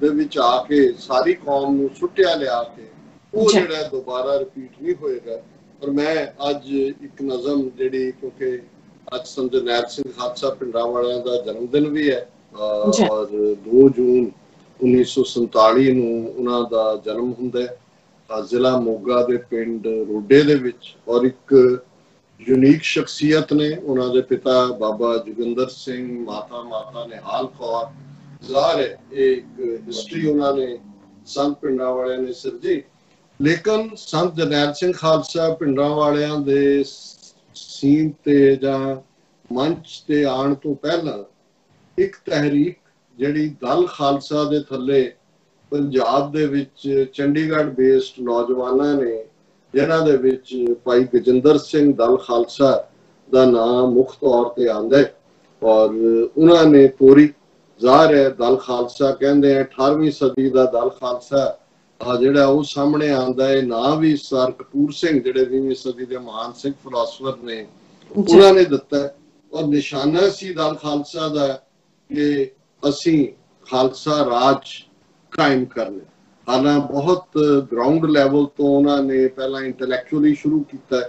ਦੇ ਵਿੱਚ ਆ ਕੇ ਸਾਰੀ ਕੌਮ ਨੂੰ ਸੁੱਟਿਆ ਲਿਆ ਕੇ, ਉਹ ਜਿਹੜਾ ਦੁਬਾਰਾ ਰਿਪੀਟ ਨਹੀਂ ਹੋਏਗਾ। ਪਰ ਮੈਂ ਅੱਜ ਇੱਕ ਨਜ਼ਮ ਜਿਹੜੀ, ਕਿਉਂਕਿ ਅੱਜ ਸੰਤ ਜਰਨੈਲ ਸਿੰਘ ਖਾਲਸਾ ਪਿੰਡਾਂ ਵਾਲਿਆਂ ਦਾ ਜਨਮ ਦਿਨ ਵੀ ਹੈ ਔਰ 2 ਜੂਨ 1947 ਨੂੰ ਉਹਨਾਂ ਦਾ ਜਨਮ ਹੁੰਦਾ ਹੈ ਜ਼ਿਲ੍ਹਾ ਮੋਗਾ ਦੇ ਪਿੰਡ ਰੋਡੇ ਦੇ ਵਿੱਚ। ਔਰ ਇੱਕ ਯੂਨੀਕ ਸ਼ਖਸੀਅਤ ਨੇ, ਉਹਨਾਂ ਦੇ ਪਿਤਾ ਬਾਬਾ ਜੋਗਿੰਦਰ ਸਿੰਘ, ਮਾਤਾ ਨਿਹਾਲ ਕੌਰ। ਜ਼ਾਹਰ ਹੈ ਇਹ ਇੱਕ ਹਿਸਟਰੀ ਉਹਨਾਂ ਨੇ ਸੰਤ ਪਿੰਡਾਂ ਵਾਲਿਆਂ ਨੇ ਸਿਰਜੀ। ਲੇਕਿਨ ਸੰਤ ਜਰਨੈਲ ਸਿੰਘ ਖਾਲਸਾ ਪਿੰਡਾਂ ਵਾਲਿਆਂ ਦੇ ਸੀਨ ਤੇ ਜਾਂ ਮੰਚ ਤੇ ਆਉਣ ਤੋਂ ਪਹਿਲਾਂ ਇੱਕ ਤਹਿਰੀਕ ਜਿਹੜੀ ਦਲ ਖਾਲਸਾ ਦੇ ਥੱਲੇ ਪੰਜਾਬ ਦੇ ਵਿੱਚ ਚੰਡੀਗੜ੍ਹ ਬੇਸਡ ਨੌਜਵਾਨਾਂ ਨੇ, ਜਿਨ੍ਹਾਂ ਦੇ ਵਿੱਚ ਭਾਈ ਗਜਿੰਦਰ ਸਿੰਘ ਦਲ ਖਾਲਸਾ ਦਾ ਨਾਮ ਮੁੱਖ ਤੌਰ ਤੇ ਆਉਂਦਾ ਹੈ ਔਰ ਉਹਨਾਂ ਨੇ ਤੋਰੀ। ਜ਼ਾਹਰ ਹੈ ਦਲ ਖਾਲਸਾ ਕਹਿੰਦੇ ਆ 18ਵੀਂ ਸਦੀ ਦਾ ਦਲ ਖਾਲਸਾ ਜਿਹੜਾ ਉਹ ਸਾਹਮਣੇ ਆਉਂਦਾ ਹੈ। ਨਾਂ ਵੀ ਸਰ ਕਪੂਰ ਸਿੰਘ ਜਿਹੜੇ 20ਵੀਂ ਸਦੀ ਦੇ ਮਹਾਨ ਸਿੱਖ ਫਿਲਾਸਫਰ ਨੇ, ਉਹਨਾਂ ਨੇ ਦਿੱਤਾ ਔਰ ਨਿਸ਼ਾਨਾ ਸੀ ਦਲ ਖਾਲਸਾ ਦਾ ਕਿ ਅਸੀਂ ਖਾਲਸਾ ਰਾਜ ਕਾਇਮ ਕਰਨੇ। ਹਾਲਾਂਕਿ ਬਹੁਤ ਗਰਾਊਂਡ ਲੈਵਲ ਤੋਂ ਉਹਨਾਂ ਨੇ ਪਹਿਲਾਂ ਇੰਟੈਲੈਕਚੁਅਲੀ ਸ਼ੁਰੂ ਕੀਤਾ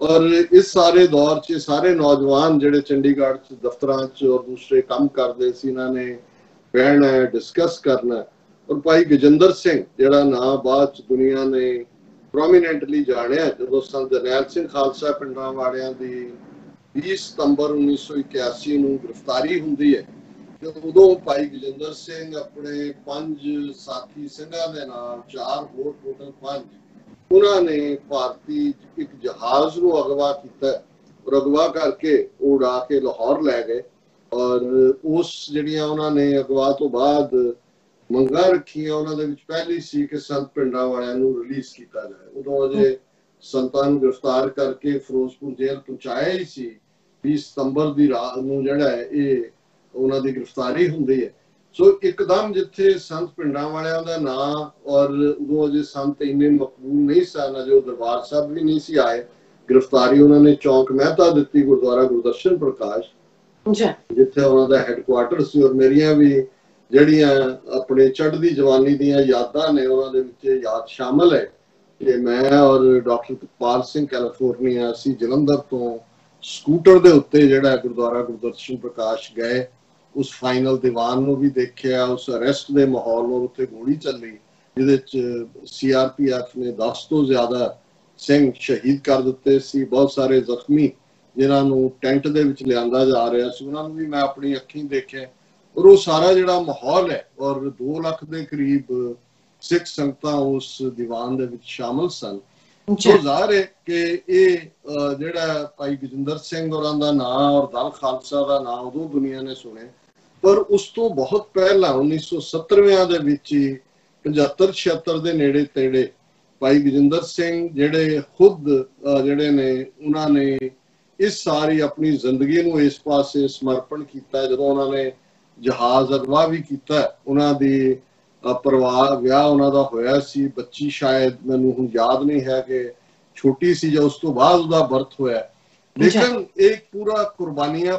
ਔਰ ਇਸ ਸਾਰੇ ਦੌਰ 'ਚ ਸਾਰੇ ਨੌਜਵਾਨ ਜਿਹੜੇ ਚੰਡੀਗੜ੍ਹ 'ਚ ਦਫ਼ਤਰਾਂ 'ਚ ਔਰ ਦੂਸਰੇ ਕੰਮ ਕਰਦੇ ਸੀ, ਇਹਨਾਂ ਨੇ ਬਹਿਣਾ, ਡਿਸਕਸ ਕਰਨਾ। ਔਰ ਭਾਈ ਗਜਿੰਦਰ ਸਿੰਘ ਜਿਹੜਾ ਨਾਂ ਬਾਅਦ 'ਚ ਦੁਨੀਆ ਨੇ ਪ੍ਰੋਮੀਨੈਂਟਲੀ ਜਾਣਿਆ ਜਦੋਂ ਸੰਤ ਜਰਨੈਲ ਸਿੰਘ ਖਾਲਸਾ ਪਿੰਡਾਂ ਵਾਲਿਆਂ ਦੀ 20 ਸਤੰਬਰ 1981 ਨੂੰ ਗ੍ਰਿਫਤਾਰੀ ਹੁੰਦੀ ਹੈ ਤੇ ਉਦੋਂ ਭਾਈ ਗਜਿੰਦਰ ਸਿੰਘ ਆਪਣੇ 5 ਸਾਥੀ ਸਿੰਘਾਂ ਦੇ ਨਾਲ 4 ਹੋਰ ਟੋਟਲ 5 ਉਹਨਾਂ ਨੇ ਭਾਰਤੀ ਇੱਕ ਜਹਾਜ਼ ਨੂੰ ਅਗਵਾ ਕੀਤਾ ਔਰ ਅਗਵਾ ਕਰਕੇ ਉਡਾ ਕੇ ਲਾਹੌਰ ਲੈ ਗਏ ਔਰ ਉਸ ਜਿਹੜੀਆਂ ਉਹਨਾਂ ਨੇ ਅਗਵਾ ਤੋਂ ਬਾਅਦ ਮੰਗਾਂ ਰੱਖੀਆਂ ਉਹਨਾਂ ਦੇ ਵਿੱਚ ਪਹਿਲੀ ਸੀ ਕਿ ਸੰਤ ਪਿੰਡਾਂ ਵਾਲਿਆਂ ਨੂੰ ਰਿਲੀਜ਼ ਕੀਤਾ ਜਾਏ। ਉਦੋਂ ਅਜੇ ਸੰਤਾਂ ਨੂੰ ਗ੍ਰਿਫਤਾਰ ਕਰਕੇ ਫਿਰੋਜ਼ਪੁਰ ਜੇਲ੍ਹ ਪਹੁੰਚਾਇਆ ਹੀ ਸੀ। 20 ਸਤੰਬਰ ਦੀ ਰਾਤ ਨੂੰ ਜਿਹੜਾ ਹੈ ਇਹ ਉਹਨਾਂ ਦੀ ਗ੍ਰਿਫਤਾਰੀ ਹੁੰਦੀ ਹੈ। ਸੋ ਇੱਕਦਮ ਜਿੱਥੇ ਸੰਤ ਪਿੰਡਾਂ ਵਾਲਿਆਂ ਦਾ ਨਾਂ ਔਰ ਉਦੋਂ ਅਜੇ ਸੰਤ ਇੰਨੇ ਮਕਬੂਲ ਨਹੀਂ ਸਨ, ਅਜੇ ਉਹ ਦਰਬਾਰ ਸਾਹਿਬ ਵੀ ਨਹੀਂ ਸੀ ਆਏ। ਗ੍ਰਿਫਤਾਰੀ ਉਹਨਾਂ ਨੇ ਚੌਂਕ ਮਹਿਤਾ ਦਿੱਤੀ ਗੁਰਦੁਆਰਾ ਗੁਰਦਰਸ਼ਨ ਪ੍ਰਕਾਸ਼ ਜਿੱਥੇ ਉਹਨਾਂ ਦਾ ਹੈੱਡਕੁਆਰਟਰ ਸੀ। ਔਰ ਮੇਰੀਆਂ ਵੀ ਜਿਹੜੀਆਂ ਆਪਣੇ ਚੜ੍ਹਦੀ ਜਵਾਨੀ ਦੀਆਂ ਯਾਦਾਂ ਨੇ ਉਹਨਾਂ ਦੇ ਵਿੱਚ ਯਾਦ ਸ਼ਾਮਲ ਹੈ ਕਿ ਮੈਂ ਔਰ ਡਾਕਟਰ ਕਪਾਲ ਸਿੰਘ ਕੈਲੀਫੋਰਨੀਆ ਅਸੀਂ ਜਲੰਧਰ ਤੋਂ ਸਕੂਟਰ ਦੇ ਉੱਤੇ ਜਿਹੜਾ ਗੁਰਦੁਆਰਾ ਗੁਰਦਰਸ਼ਨ ਪ੍ਰਕਾਸ਼ ਗਏ। ਉਸ ਫਾਈਨਲ ਦੀਵਾਨ ਨੂੰ ਵੀ ਦੇਖਿਆ, ਉਸ ਅਰੈਸਟ ਦੇ ਮਾਹੌਲ ਨੂੰ, ਉੱਥੇ ਗੋਲੀ ਚੱਲੀ ਜਿਹਦੇ ਚ CRPF ਨੇ 10 ਤੋਂ ਜ਼ਿਆਦਾ ਸਿੰਘ ਸ਼ਹੀਦ ਕਰ ਦਿੱਤੇ ਸੀ। ਬਹੁਤ ਸਾਰੇ ਜ਼ਖਮੀ ਜਿਨ੍ਹਾਂ ਨੂੰ ਟੈਂਟ ਦੇ ਵਿੱਚ ਲਿਆਂਦਾ ਜਾ ਰਿਹਾ ਸੀ ਉਹਨਾਂ ਨੂੰ ਵੀ ਮੈਂ ਆਪਣੀ ਅੱਖੀਂ ਦੇਖਿਆ। ਔਰ ਉਹ ਸਾਰਾ ਜਿਹੜਾ ਮਾਹੌਲ ਹੈ ਔਰ 2 ਲੱਖ ਦੇ ਕਰੀਬ ਸਿੱਖ ਸੰਗਤਾਂ ਉਸ ਦੀਵਾਨ ਦੇ ਵਿੱਚ ਸ਼ਾਮਲ ਸਨ। ਸੋ ਜ਼ਾਹਰ ਹੈ ਕਿ ਇਹ ਜਿਹੜਾ ਭਾਈ ਗਜਿੰਦਰ ਸਿੰਘ ਹੋਰਾਂ ਦਾ ਨਾਂ ਔਰ ਦਲ ਖਾਲਸਾ ਦਾ ਨਾਂ ਉਦੋਂ ਦੁਨੀਆ ਨੇ ਸੁਣਿਆ, ਪਰ ਉਸ ਤੋਂ ਬਹੁਤ ਪਹਿਲਾਂ 1970ਵਿਆਂ ਦੇ ਵਿੱਚ 75-76 ਦੇ ਨੇੜੇ ਤੇੜੇ ਭਾਈ ਗਜਿੰਦਰ ਸਿੰਘ ਜਿਹੜੇ ਖੁਦ ਜਿਹੜੇ ਨੇ ਉਹਨਾਂ ਨੇ ਇਸ ਸਾਰੀ ਆਪਣੀ ਜ਼ਿੰਦਗੀ ਨੂੰ ਇਸ ਪਾਸੇ ਸਮਰਪਣ ਕੀਤਾ। ਜਦੋਂ ਉਹਨਾਂ ਨੇ ਜਹਾਜ਼ ਅਗਵਾ ਵੀ ਕੀਤਾ, ਉਹਨਾਂ ਦੀ ਪਰਿਵਾਰ ਵਿਆਹ ਉਹਨਾਂ ਦਾ ਹੋਇਆ ਸੀ, ਬੱਚੀ ਸ਼ਾਇਦ ਮੈਨੂੰ ਹੁਣ ਯਾਦ ਨਹੀਂ ਹੈ ਕਿ ਛੋਟੀ ਸੀ ਜਾਂ ਉਸ ਤੋਂ ਬਾਅਦ ਉਹਦਾ ਬਰਥ ਹੋਇਆ, ਲੇਕਿਨ ਇਹ ਪੂਰਾ ਕੁਰਬਾਨੀਆਂ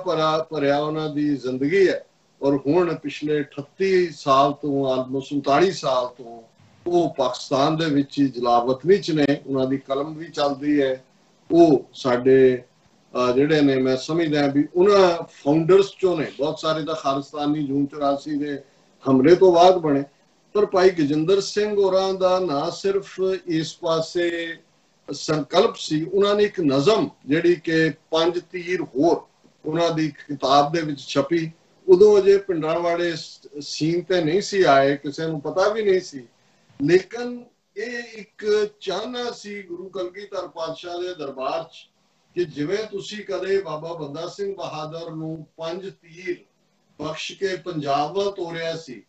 ਭਰਿਆ ਉਹਨਾਂ ਦੀ ਜ਼ਿੰਦਗੀ ਹੈ। ਔਰ ਹੁਣ ਪਿਛਲੇ 38 ਸਾਲ ਤੋਂ ਆਲਮੋਸਟ 39 ਸਾਲ ਤੋਂ ਉਹ ਪਾਕਿਸਤਾਨ ਦੇ ਵਿੱਚ ਜਲਾਵਤਨੀ ਚ ਨੇ, ਉਹਨਾਂ ਦੀ ਕਲਮ ਵੀ ਚੱਲਦੀ ਹੈ। ਉਹ ਸਾਡੇ ਜਿਹੜੇ ਨੇ ਮੈਂ ਸਮਝਦਾ ਵੀ ਉਹਨਾਂ ਫਾਊਂਡਰਸ ਚੋਂ ਨੇ, ਬਹੁਤ ਸਾਰੇ ਤਾਂ ਖਾਲਿਸਤਾਨੀ ਜੂਨ 84 ਦੇ ਹਮਲੇ ਤੋਂ ਬਾਅਦ ਬਣੇ, ਪਰ ਭਾਈ ਗਜਿੰਦਰ ਸਿੰਘ ਹੋਰਾਂ ਦਾ ਨਾ ਸਿਰਫ ਇਸ ਪਾਸੇ ਸੰਕਲਪ ਸੀ, ਉਹਨਾਂ ਨੇ ਇੱਕ ਨਜ਼ਮ ਜਿਹੜੀ ਕਿ 5 ਤੀਰ ਹੋਰ ਉਹਨਾਂ ਦੀ ਕਿਤਾਬ ਦੇ ਵਿੱਚ ਛਪੀ। ਉਦੋਂ ਅਜੇ ਪਿੰਡਾਂ ਵਾਲੇ ਸੀਨ ਤੇ ਨਹੀਂ ਸੀ ਆਏ, ਕਿਸੇ ਨੂੰ ਪਤਾ ਵੀ ਨਹੀਂ ਸੀ, ਲੇਕਿਨ ਇਹ ਇੱਕ ਚਾਹਨਾ ਸੀ ਗੁਰੂ ਕਲਗੀਧਰ ਪਾਤਸ਼ਾਹ ਦੇ ਦਰਬਾਰ 'ਚ ਕਿ ਜਿਵੇਂ ਤੁਸੀਂ ਕਦੇ ਬਾਬਾ ਬੰਦਾ ਸਿੰਘ ਬਹਾਦਰ ਨੂੰ 5 ਤੀਰ ਬਖਸ਼ ਕੇ ਪੰਜਾਬ ਵੱਲ ਤੋਰਿਆ ਸੀ,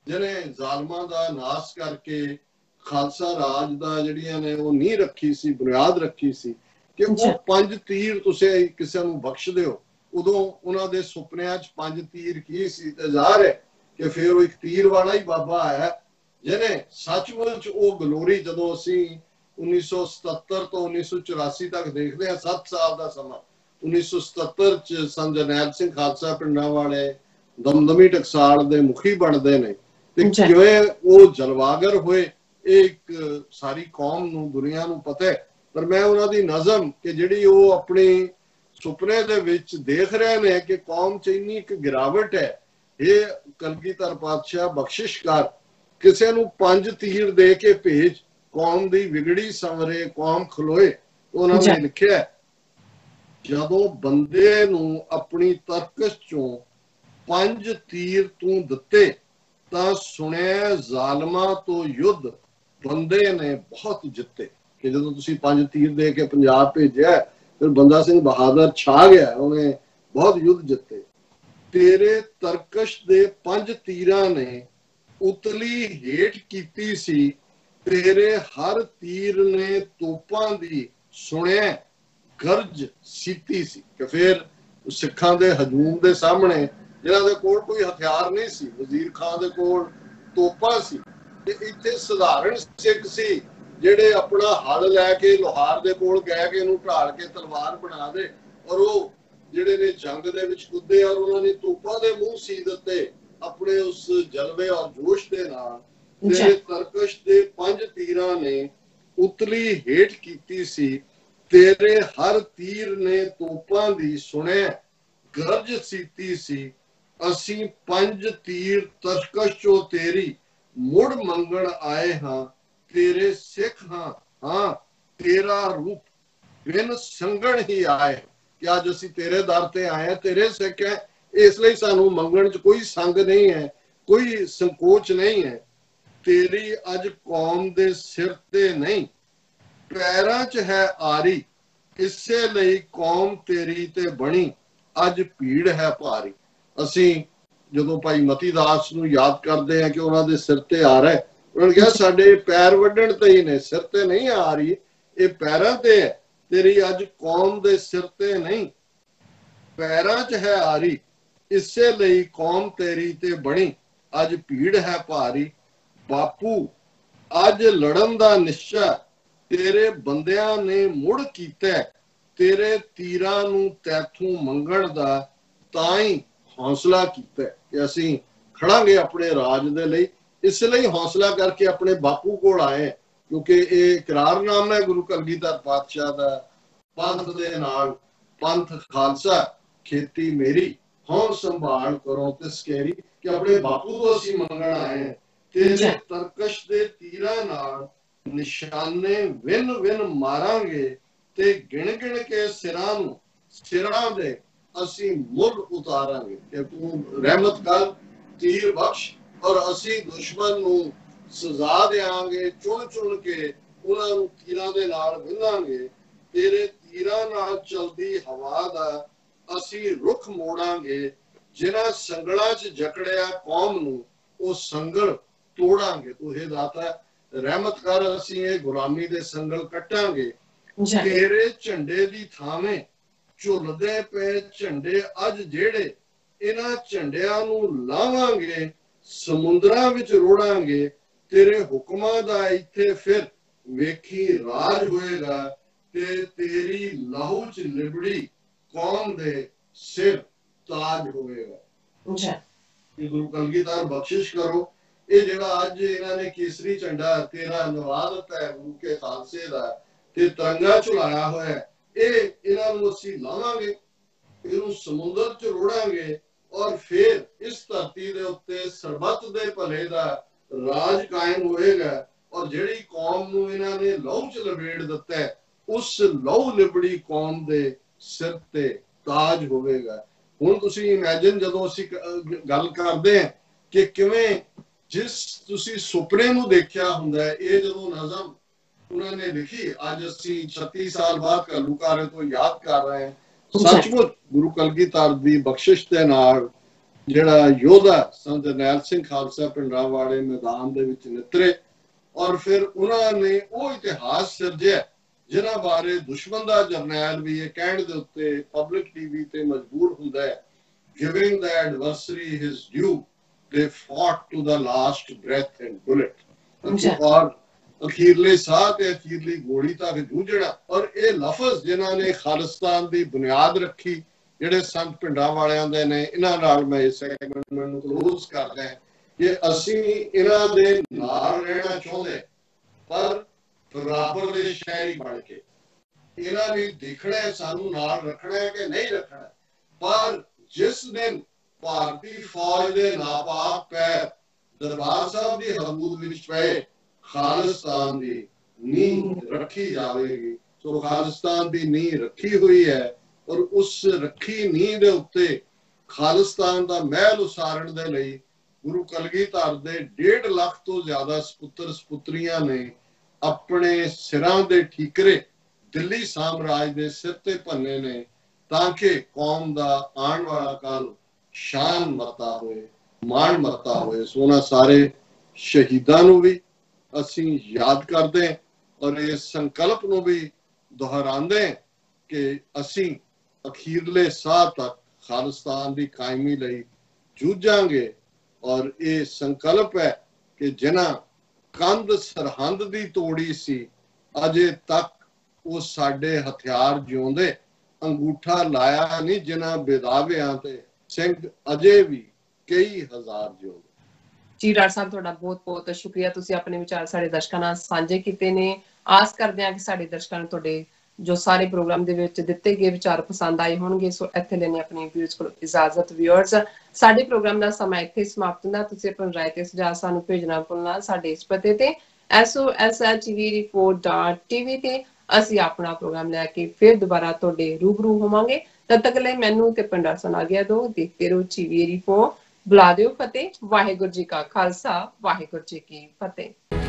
ਜਿਹਨੇ ਜ਼ਾਲਮਾਂ ਦਾ ਨਾਸ ਕਰਕੇ ਖਾਲਸਾ ਰਾਜ ਦਾ ਜਿਹੜੀਆਂ ਨੇ ਉਹ ਨੀਂਹ ਰੱਖੀ ਸੀ, ਬੁਨਿਆਦ ਰੱਖੀ ਸੀ, ਕਿ ਉਹ 5 ਤੀਰ ਤੁਸੀਂ ਕਿਸੇ ਨੂੰ ਬਖਸ਼ ਦਿਓ। ਉਦੋਂ ਉਹਨਾਂ ਦੇ ਸੁਪਨਿਆਂ 'ਚ 5 ਤੀਰ ਕੀ ਸੀ, ਤੇ ਜ਼ਾਹਰ ਹੈ ਕਿ ਫਿਰ ਉਹ ਇੱਕ ਤੀਰ ਵਾਲਾ ਹੀ ਬਾਬਾ ਆਇਆ ਜਿਹਨੇ ਸੱਚਮੁੱਚ ਉਹ ਗਲੋਰੀ, ਜਦੋਂ ਅਸੀਂ 1977 ਤੋਂ 1984 ਤੱਕ ਦੇਖਦੇ ਹਾਂ 7 ਸਾਲ ਦਾ ਸਮਾਂ, 1977 ਚ ਸੰਤ ਜਰਨੈਲ ਸਿੰਘ ਖਾਲਸਾ ਪਿੰਡਾਂ ਵਾਲੇ ਦਮਦਮੀ ਟਕਸਾਲ ਦੇ ਮੁਖੀ ਬਣਦੇ ਨੇ ਤੇ ਕਿਵੇਂ ਉਹ ਜਲਵਾਗਰ ਹੋਏ, ਇਹ ਇੱਕ ਸਾਰੀ ਕੌਮ ਨੂੰ ਦੁਨੀਆ ਨੂੰ ਪਤਾ ਹੈ। ਪਰ ਮੈਂ ਉਹਨਾਂ ਦੀ ਨਜ਼ਮ ਕਿ ਜਿਹੜੀ ਉਹ ਆਪਣੀ ਸੁਪਨੇ ਦੇ ਵਿੱਚ ਦੇਖ ਰਹੇ ਨੇ ਕਿ ਕੌਮ ਚ ਇੰਨੀ ਇੱਕ ਗਿਰਾਵਟ ਹੈ, ਇਹ ਕਲਗੀਧਰ ਪਾਤਸ਼ਾਹ ਬਖਸ਼ਿਸ਼ ਕਰ, ਕਿਸੇ ਨੂੰ 5 ਤੀਰ ਦੇ ਕੇ ਭੇਜ, ਕੌਮ ਦੀ ਵਿਗੜੀ ਸੰਵਰੇ, ਕੌਮ ਖਲੋਏ। ਉਹਨਾਂ ਨੇ ਲਿਖਿਆ ਜਦੋਂ ਬੰਦੇ ਨੂੰ ਆਪਣੀ ਤਰਕਸ਼ ਚੋਂ 5 ਤੀਰ ਤੂੰ ਦਿੱਤੇ ਤਾਂ ਸੁਣਿਆ ਜ਼ਾਲਮਾਂ ਤੋਂ ਯੁੱਧ ਬੰਦੇ ਨੇ ਬਹੁਤ ਜਿੱਤੇ। ਕਿ ਜਦੋਂ ਤੁਸੀਂ 5 ਤੀਰ ਦੇ ਕੇ ਪੰਜਾਬ ਭੇਜਿਆ, ਫਿਰ ਬੰਦਾ ਸਿੰਘ ਬਹਾਦਰ ਛਾ ਗਿਆ, ਉਹਨੇ ਬਹੁਤ ਯੁੱਧ ਜਿੱਤੇ। ਤੇਰੇ ਤਰਕਸ਼ ਦੇ 5 ਤੀਰਾਂ ਨੇ ਉਤਲੀ ਹੇਠ ਕੀਤੀ ਸੀ, ਤੇਰੇ ਹਰ ਤੀਰ ਨੇ ਤੋਪਾਂ ਦੀ ਸੁਣਿਆ ਗਰਜ ਸੀਤੀ ਸੀ। ਕਿ ਫਿਰ ਸਿੱਖਾਂ ਦੇ ਹਜੂਮ ਦੇ ਸਾਹਮਣੇ ਜਿਹਨਾਂ ਦੇ ਕੋਲ ਕੋਈ ਹਥਿਆਰ ਨਹੀਂ ਸੀ, ਵਜ਼ੀਰ ਖਾਨ ਦੇ ਕੋਲ ਤੋਪਾਂ ਸੀ, ਤੇ ਇੱਥੇ ਸਧਾਰਨ ਸਿੱਖ ਸੀ ਜਿਹੜੇ ਆਪਣਾ ਹਲ ਲੈ ਕੇ ਲੋਹਾਰ ਦੇ ਕੋਲ ਗਏ ਕਿ ਇਹਨੂੰ ਢਾਲ ਕੇ ਤਲਵਾਰ ਬਣਾ ਦੇ, ਔਰ ਉਹ ਜਿਹੜੇ ਨੇ ਜੰਗ ਦੇ ਵਿੱਚ ਕੁੱਦੇ ਔਰ ਉਹਨਾਂ ਨੇ ਤੋਪਾਂ ਦੇ ਮੂੰਹ ਸੀ ਦਿੱਤੇ ਆਪਣੇ ਉਸ ਜਲਵੇ ਔਰ ਜੋਸ਼ ਦੇ ਨਾਲ। ਤੇਰੇ ਤਰਕਸ਼ ਦੇ 5 ਤੀਰਾਂ ਨੇ ਉਤਲੀ ਹੇਠ ਕੀਤੀ ਸੀ, ਤੇਰੇ ਹਰ ਤੀਰ ਨੇ ਤੋਪਾਂ ਦੀ ਸੁਣਿਆ ਗਰਜ ਸੀਤੀ ਸੀ। ਅਸੀਂ 5 ਤੀਰ ਤਰਕਸ਼ ਚੋਂ ਤੇਰੀ ਮੁੜ ਮੰਗਣ ਆਏ ਹਾਂ, ਤੇਰੇ ਸਿੱਖ ਹਾਂ हाँ तेरा रूप बिन संगण ही आए, कि अज असीं तेरे दर ते आए हैं, तेरे सिख है, इसलिए सानू मंगण च कोई संग नहीं है, कोई संकोच नहीं है। तेरी अज कौम दे सिर ते नहीं, पैरां च है आरी, इसे ਲਈ कौम तेरी ते बनी, अज भीड़ है भारी। ਅਸੀਂ ਜਦੋਂ ਭਾਈ ਮਤੀ ਦਾਸ ਨੂੰ ਯਾਦ ਕਰਦੇ ਆ ਕਿ ਉਹਨਾਂ ਦੇ ਸਿਰ ਤੇ ਆ ਰਿਹਾ, ਉਹਨਾਂ ਨੇ ਕਿਹਾ ਸਾਡੇ ਪੈਰ ਵੱਢਣ ਤੇ ਹੀ ਨੇ, ਸਿਰ ਤੇ ਨਹੀਂ ਆ ਰਹੀ, ਇਹ ਪੈਰਾਂ ਤੇ ਹੈ, ਤੇਰੀ ਅੱਜ ਕੌਮ ਦੇ ਸਿਰ ਤੇ ਨਹੀਂ, ਪੈਰਾਂ 'ਚ ਹੈ ਆਰੀ, ਇਸੇ ਲਈ ਕੌਮ ਤੇਰੀ ਤੇ ਬਣੀ, ਅੱਜ ਭੀੜ ਹੈ ਭਾਰੀ। ਬਾਪੂ ਅੱਜ ਲੜਨ ਦਾ ਨਿਸ਼ਚਾ ਤੇਰੇ ਬੰਦਿਆਂ ਨੇ ਮੁੜ ਕੀਤਾ, ਤੇਰੇ ਤੀਰਾਂ ਨੂੰ ਤੈਥੋਂ ਮੰਗਣ ਦਾ ਤਾਂ ਹੀ ਹੌਸਲਾ ਕੀਤਾ ਕਿ ਅਸੀਂ ਖੜਾਂਗੇ ਆਪਣੇ ਰਾਜ ਦੇ ਲਈ। ਇਸ ਲਈ ਹੌਸਲਾ ਕਰਕੇ ਆਪਣੇ ਬਾਪੂ ਕੋਲ ਆਏ, ਕਿਉਂਕਿ ਇਹ ਇਕਰਾਰਨਾਮਾ ਹੈ ਗੁਰੂ ਕਲਗੀਧਰ ਪਾਤਸ਼ਾਹ ਦਾ, ਪੰਥ ਦੇ ਨਾਲ ਪੰਥ ਖਾਲਸਾ ਖੇਤੀ ਮੇਰੀ, ਹੌਂ ਸੰਭਾਲ ਕਰੋ ਤਿਸ ਕੇਰੀ, ਕਿ ਆਪਣੇ ਬਾਪੂ ਤੋਂ ਅਸੀਂ ਮੰਗਣ ਆਏ। ਤੇਰੇ ਤਰਕਸ਼ ਦੇ ਤੀਰਾਂ ਨਾਲ ਨਿਸ਼ਾਨੇ ਵਿਨ ਵਿਨ ਮਾਰਾਂਗੇ, ਤੇ ਗਿਣ ਗਿਣ ਕੇ ਸਿਰਾਂ ਨੂੰ ਸਿਰਾਂ ਦੇ ਅਸੀਂ ਮੁੱਲ ਉਤਾਰਾਂਗੇ, ਕਿ ਤੂੰ ਰਹਿਮਤ ਕਰ, ਤੀਰ ਬਖਸ਼, ਔਰ ਅਸੀਂ ਦੁਸ਼ਮਣ ਨੂੰ ਸਜ਼ਾ ਦੇਵਾਂਗੇ, ਚੁਣ ਚੁਣ ਕੇ ਉਹਨਾਂ ਨੂੰ ਤੀਰਾਂ ਦੇ ਨਾਲ ਵਿੰਨਾਂਗੇ। ਤੇਰੇ ਤੀਰਾਂ ਨਾਲ ਚਲਦੀ ਹਵਾ ਦਾ ਅਸੀਂ ਰੁਖ ਮੋੜਾਂਗੇ, ਜਿਨ੍ਹਾਂ ਸੰਗਲਾਂ 'ਚ ਜਕੜਿਆ ਕੌਮ ਨੂੰ ਉਹ ਸੰਗਲ ਤੋੜਾਂਗੇ। ਤੂੰ ਇਹ ਦਾਤਾ ਰਹਿਮਤ ਕਰ, ਅਸੀਂ ਇਹ ਗੁਲਾਮੀ ਦੇ ਸੰਗਲ ਕੱਟਾਂਗੇ। ਤੇਰੇ ਝੰਡੇ ਦੀ ਥਾਵੇਂ ਝੁੱਲਦੇ ਪਏ ਝੰਡੇ ਅੱਜ ਜਿਹੜੇ, ਇਹਨਾਂ ਝੰਡਿਆਂ ਨੂੰ ਲਾਵਾਂਗੇ, ਸਮੁੰਦਰਾਂ ਵਿੱਚ ਰੋੜਾਂਗੇ। ਤੇਰੇ ਹੁਕਮਾਂ ਦਾ ਇੱਥੇ ਫਿਰ ਵੇਖੀ ਰਾਜ ਹੋਏਗਾ, ਤੇ ਤੇਰੀ ਲਹੂ 'ਚ ਲਿਬੜੀ ਕੌਮ ਦੇ ਸਿਰ ਤਾਜ ਹੋਏਗਾ। ਗੁਰੂ ਕਲਗੀਧਰ ਬਖਸ਼ਿਸ਼ ਕਰੋ। ਇਹ ਜਿਹੜਾ ਅੱਜ ਇਹਨਾਂ ਨੇ ਕੇਸਰੀ ਝੰਡਾ ਤੇਰਾ ਨਵਾਦਤ ਹੈ ਗੁਰੂ ਕੇ ਖਾਲਸੇ ਦਾ, ਤੇ ਤਿਰੰਗਾ ਝੁਲਾਇਆ ਹੋਇਆ, ਇਹ ਇਹਨਾਂ ਨੂੰ ਅਸੀਂ ਲਾਵਾਂਗੇ, ਇਹਨੂੰ ਸਮੁੰਦਰ 'ਚ ਰੋੜਾਂਗੇ, ਔਰ ਫਿਰ ਇਸ ਧਰਤੀ ਦੇ ਉੱਤੇ ਸਰਬੱਤ ਦੇ ਭਲੇ ਦਾ ਰਾਜ ਕਾਇਮ ਹੋਏਗਾ। ਔਰ ਜਿਹੜੀ ਕੌਮ ਨੂੰ ਇਹਨਾਂ ਨੇ ਲਹੂ 'ਚ ਲਪੇਟ ਦਿੱਤਾ, ਉਸ ਲਹੂ ਲਿਬੜੀ ਕੌਮ ਦੇ ਸਿਰ ਤੇ ਤਾਜ ਹੋਵੇਗਾ। ਹੁਣ ਤੁਸੀਂ ਇਮੇਜਿਨ, ਜਦੋਂ ਅਸੀਂ ਗੱਲ ਕਰਦੇ ਹਾਂ ਕਿ ਕਿਵੇਂ ਜਿਸ ਤੁਸੀਂ ਸੁਪਨੇ ਨੂੰ ਦੇਖਿਆ ਹੁੰਦਾ, ਇਹ ਜਦੋਂ ਨਜ਼ਮ ਉਹਨਾਂ ਨੇ ਲਿਖੀ, ਅੱਜ ਅਸੀਂ 36 ਸਾਲ ਬਾਅਦ ਘੱਲੂਘਾਰੇ ਤੋਂ ਯਾਦ ਕਰ ਰਹੇ ਹਾਂ। ਸੱਚਮੁੱਚ ਗੁਰੂ ਕਲਗੀਧਰ ਦੀ ਬਖਸ਼ਿਸ਼ ਦੇ ਨਾਲ ਜਿਹੜਾ ਯੋਧਾ ਸੰਤ ਜਰਨੈਲ ਸਿੰਘ ਖਾਲਸਾ ਪਿੰਡਰਾਂਵਾਲੇ ਮੈਦਾਨ ਦੇ ਵਿੱਚ ਨਿਤਰੇ, ਔਰ ਫਿਰ ਉਹਨਾਂ ਨੇ ਉਹ ਇਤਿਹਾਸ ਸਿਰਜਿਆ ਜਿਨ੍ਹਾਂ ਬਾਰੇ ਦੁਸ਼ਮਣ ਦਾ ਜਰਨੈਲ ਵੀ ਇਹ ਕਹਿਣ ਦੇ ਉੱਤੇ ਪਬਲਿਕ ਟੀਵੀ ਤੇ ਮਜਬੂਰ ਹੁੰਦਾ ਹੈ, giving the adversary his due, they fought to the last breath and bullet। ਔਰ ਅਖੀਰਲੇ ਸਾਹ ਤੇ ਅਖੀਰਲੀ ਗੋਲੀ ਤੱਕ ਜੂਝਣਾ। ਔਰ ਇਹ ਲਫ਼ਜ਼ ਜਿਨ੍ਹਾਂ ਨੇ ਖਾਲਿਸਤਾਨ ਦੀ ਬੁਨਿਆਦ ਰੱਖੀ, ਜਿਹੜੇ ਸੰਤ ਪਿੰਡਾਂ ਵਾਲਿਆਂ ਦੇ ਨੇ, ਇਹਨਾਂ ਨਾਲ ਮੈਂ ਇਸ ਸੈਗਮੈਂਟ ਨੂੰ ਕਲੋਜ਼ ਕਰਦਾ ਕਿ ਅਸੀਂ ਇਹਨਾਂ ਦੇ ਨਾਲ ਰਹਿਣਾ ਚਾਹੁੰਦੇ, ਪਰ ਬਰਾਬਰ ਦੇ ਸ਼ਹਿਰੀ ਬਣ ਕੇ। ਇਹਨਾਂ ਨੇ ਦੇਖਣਾ ਸਾਨੂੰ ਨਾਲ ਰੱਖਣਾ ਕਿ ਨਹੀਂ ਰੱਖਣਾ, ਪਰ ਜਿਸ ਦਿਨ ਭਾਰਤੀ ਫੌਜ ਦੇ ਨਾਪਾਕ ਪੈਰ ਦਰਬਾਰ ਸਾਹਿਬ ਦੀ ਹਦੂਦ ਵਿੱਚ ਪਏ, ਖਾਲਿਸਤਾਨ ਦੀ ਨੀਂਹ ਰੱਖੀ ਜਾਵੇਗੀ। ਸੋ ਖਾਲਿਸਤਾਨ ਦੀ ਨੀਂਹ ਰੱਖੀ ਹੋਈ ਹੈ, ਔਰ ਉਸ ਰੱਖੀ ਨੀਂਹ ਦੇ ਉੱਤੇ ਖਾਲਿਸਤਾਨ ਦਾ ਮਹਿਲ ਉਸਾਰਨ ਦੇ ਲਈ ਗੁਰੂ ਕਲਗੀਧਰ ਦੇ 1.5 ਲੱਖ ਤੋਂ ਜ਼ਿਆਦਾ ਸਪੁੱਤਰ ਸਪੁੱਤਰੀਆਂ ਨੇ ਆਪਣੇ ਸਿਰਾਂ ਦੇ ਠੀਕਰੇ ਦਿੱਲੀ ਸਾਮਰਾਜ ਦੇ ਸਿਰ ਤੇ ਭੰਨੇ ਨੇ, ਤਾਂ ਕਿ ਕੌਮ ਦਾ ਆਉਣ ਵਾਲਾ ਕੱਲ ਸ਼ਾਨ ਮਰਤਾ ਹੋਏ, ਮਾਣ ਮਰਤਾ ਹੋਏ। ਸੋ ਉਹਨਾਂ ਸਾਰੇ ਸ਼ਹੀਦਾਂ ਨੂੰ ਵੀ ਅਸੀਂ ਯਾਦ ਕਰਦੇ ਹਾਂ, ਔਰ ਇਸ ਸੰਕਲਪ ਨੂੰ ਵੀ ਦੁਹਰਾਉਂਦੇ ਕਿ ਅਸੀਂ ਅਖੀਰਲੇ ਸਾਹ ਤੱਕ ਖਾਲਿਸਤਾਨ ਦੀ ਕਾਇਮੀ ਲਈ ਜੂਝਾਂਗੇ। ਔਰ ਇਹ ਸੰਕਲਪ ਹੈ ਕਿ ਜਿਨ੍ਹਾਂ ਕੰਧ ਸਰਹੰਦ ਦੀ ਤੋੜੀ ਸੀ, ਅਜੇ ਤੱਕ ਉਹ ਸਾਡੇ ਹਥਿਆਰ ਜਿਉਂਦੇ, ਅੰਗੂਠਾ ਲਾਇਆ ਨਹੀਂ ਜਿਨ੍ਹਾਂ ਬੇਦਾਵਿਆਂ ਤੇ, ਸਿੰਘ ਅਜੇ ਵੀ ਕਈ ਹਜ਼ਾਰ ਜਿਉਂਦੇ। ਜੀ ਡਾਕਟਰ ਸਾਹਿਬ, ਤੁਹਾਡਾ ਬਹੁਤ ਬਹੁਤ ਸ਼ੁਕਰੀਆ। ਤੁਸੀਂ ਆਪਣੇ ਵਿਚਾਰ ਸਾਡੇ ਦਰਸ਼ਕਾਂ ਨਾਲ ਸਾਂਝੇ ਕੀਤੇ ਨੇ। ਆਸ ਕਰਦੇ ਹਾਂ ਕਿ ਸਾਡੇ ਦਰਸ਼ਕਾਂ ਨੂੰ ਤੁਹਾਡੇ ਜੋ ਸਾਰੇ ਪ੍ਰੋਗਰਾਮ ਦੇ ਵਿੱਚ ਦਿੱਤੇ ਗਏ ਵਿਚਾਰ ਪਸੰਦ ਆਏ ਹੋਣਗੇ। ਸੋ ਇੱਥੇ ਲੈਣੇ ਆਪਣੀ ਵਿਊਅਰਸ ਕੋਲ ਇਜਾਜ਼ਤ। ਵਿਊਅਰਸ, ਸਾਡੇ ਪ੍ਰੋਗਰਾਮ ਦਾ ਸਮਾਂ ਇੱਥੇ ਸਮਾਪਤ ਹੁੰਦਾ। ਤੁਸੀਂ ਆਪਣੀ ਰਾਏ ਤੇ ਸੁਝਾਅ ਸਾਨੂੰ ਭੇਜਣਾ ਭੁੱਲਣਾ ਸਾਡੇ ਇਸ ਪਤੇ ਤੇ soshtvreports.tv ਤੇ ਅਸੀਂ ਆਪਣਾ ਪ੍ਰੋਗਰਾਮ ਲੈ ਕੇ ਫਿਰ ਦੁਬਾਰਾ ਤੁਹਾਡੇ ਰੂਬਰੂ ਹੋਵਾਂਗੇ। ਤਦ ਤੱਕ ਲਈ ਮੈਨੂੰ ਤੇ ਪਿੰਡਰ ਸੁਣਾ ਗਿਆ ਦੋ। ਦੇਖਦੇ ਰਹੋ ਟੀਵੀ ਰਿਪੋਰਟ। ਬੁਲਾ ਦਿਓ ਫਤਿਹ। ਵਾਹਿਗੁਰੂ ਜੀ ਕਾ ਖਾਲਸਾ, ਵਾਹਿਗੁਰੂ ਜੀ ਕੀ ਫਤਿਹ।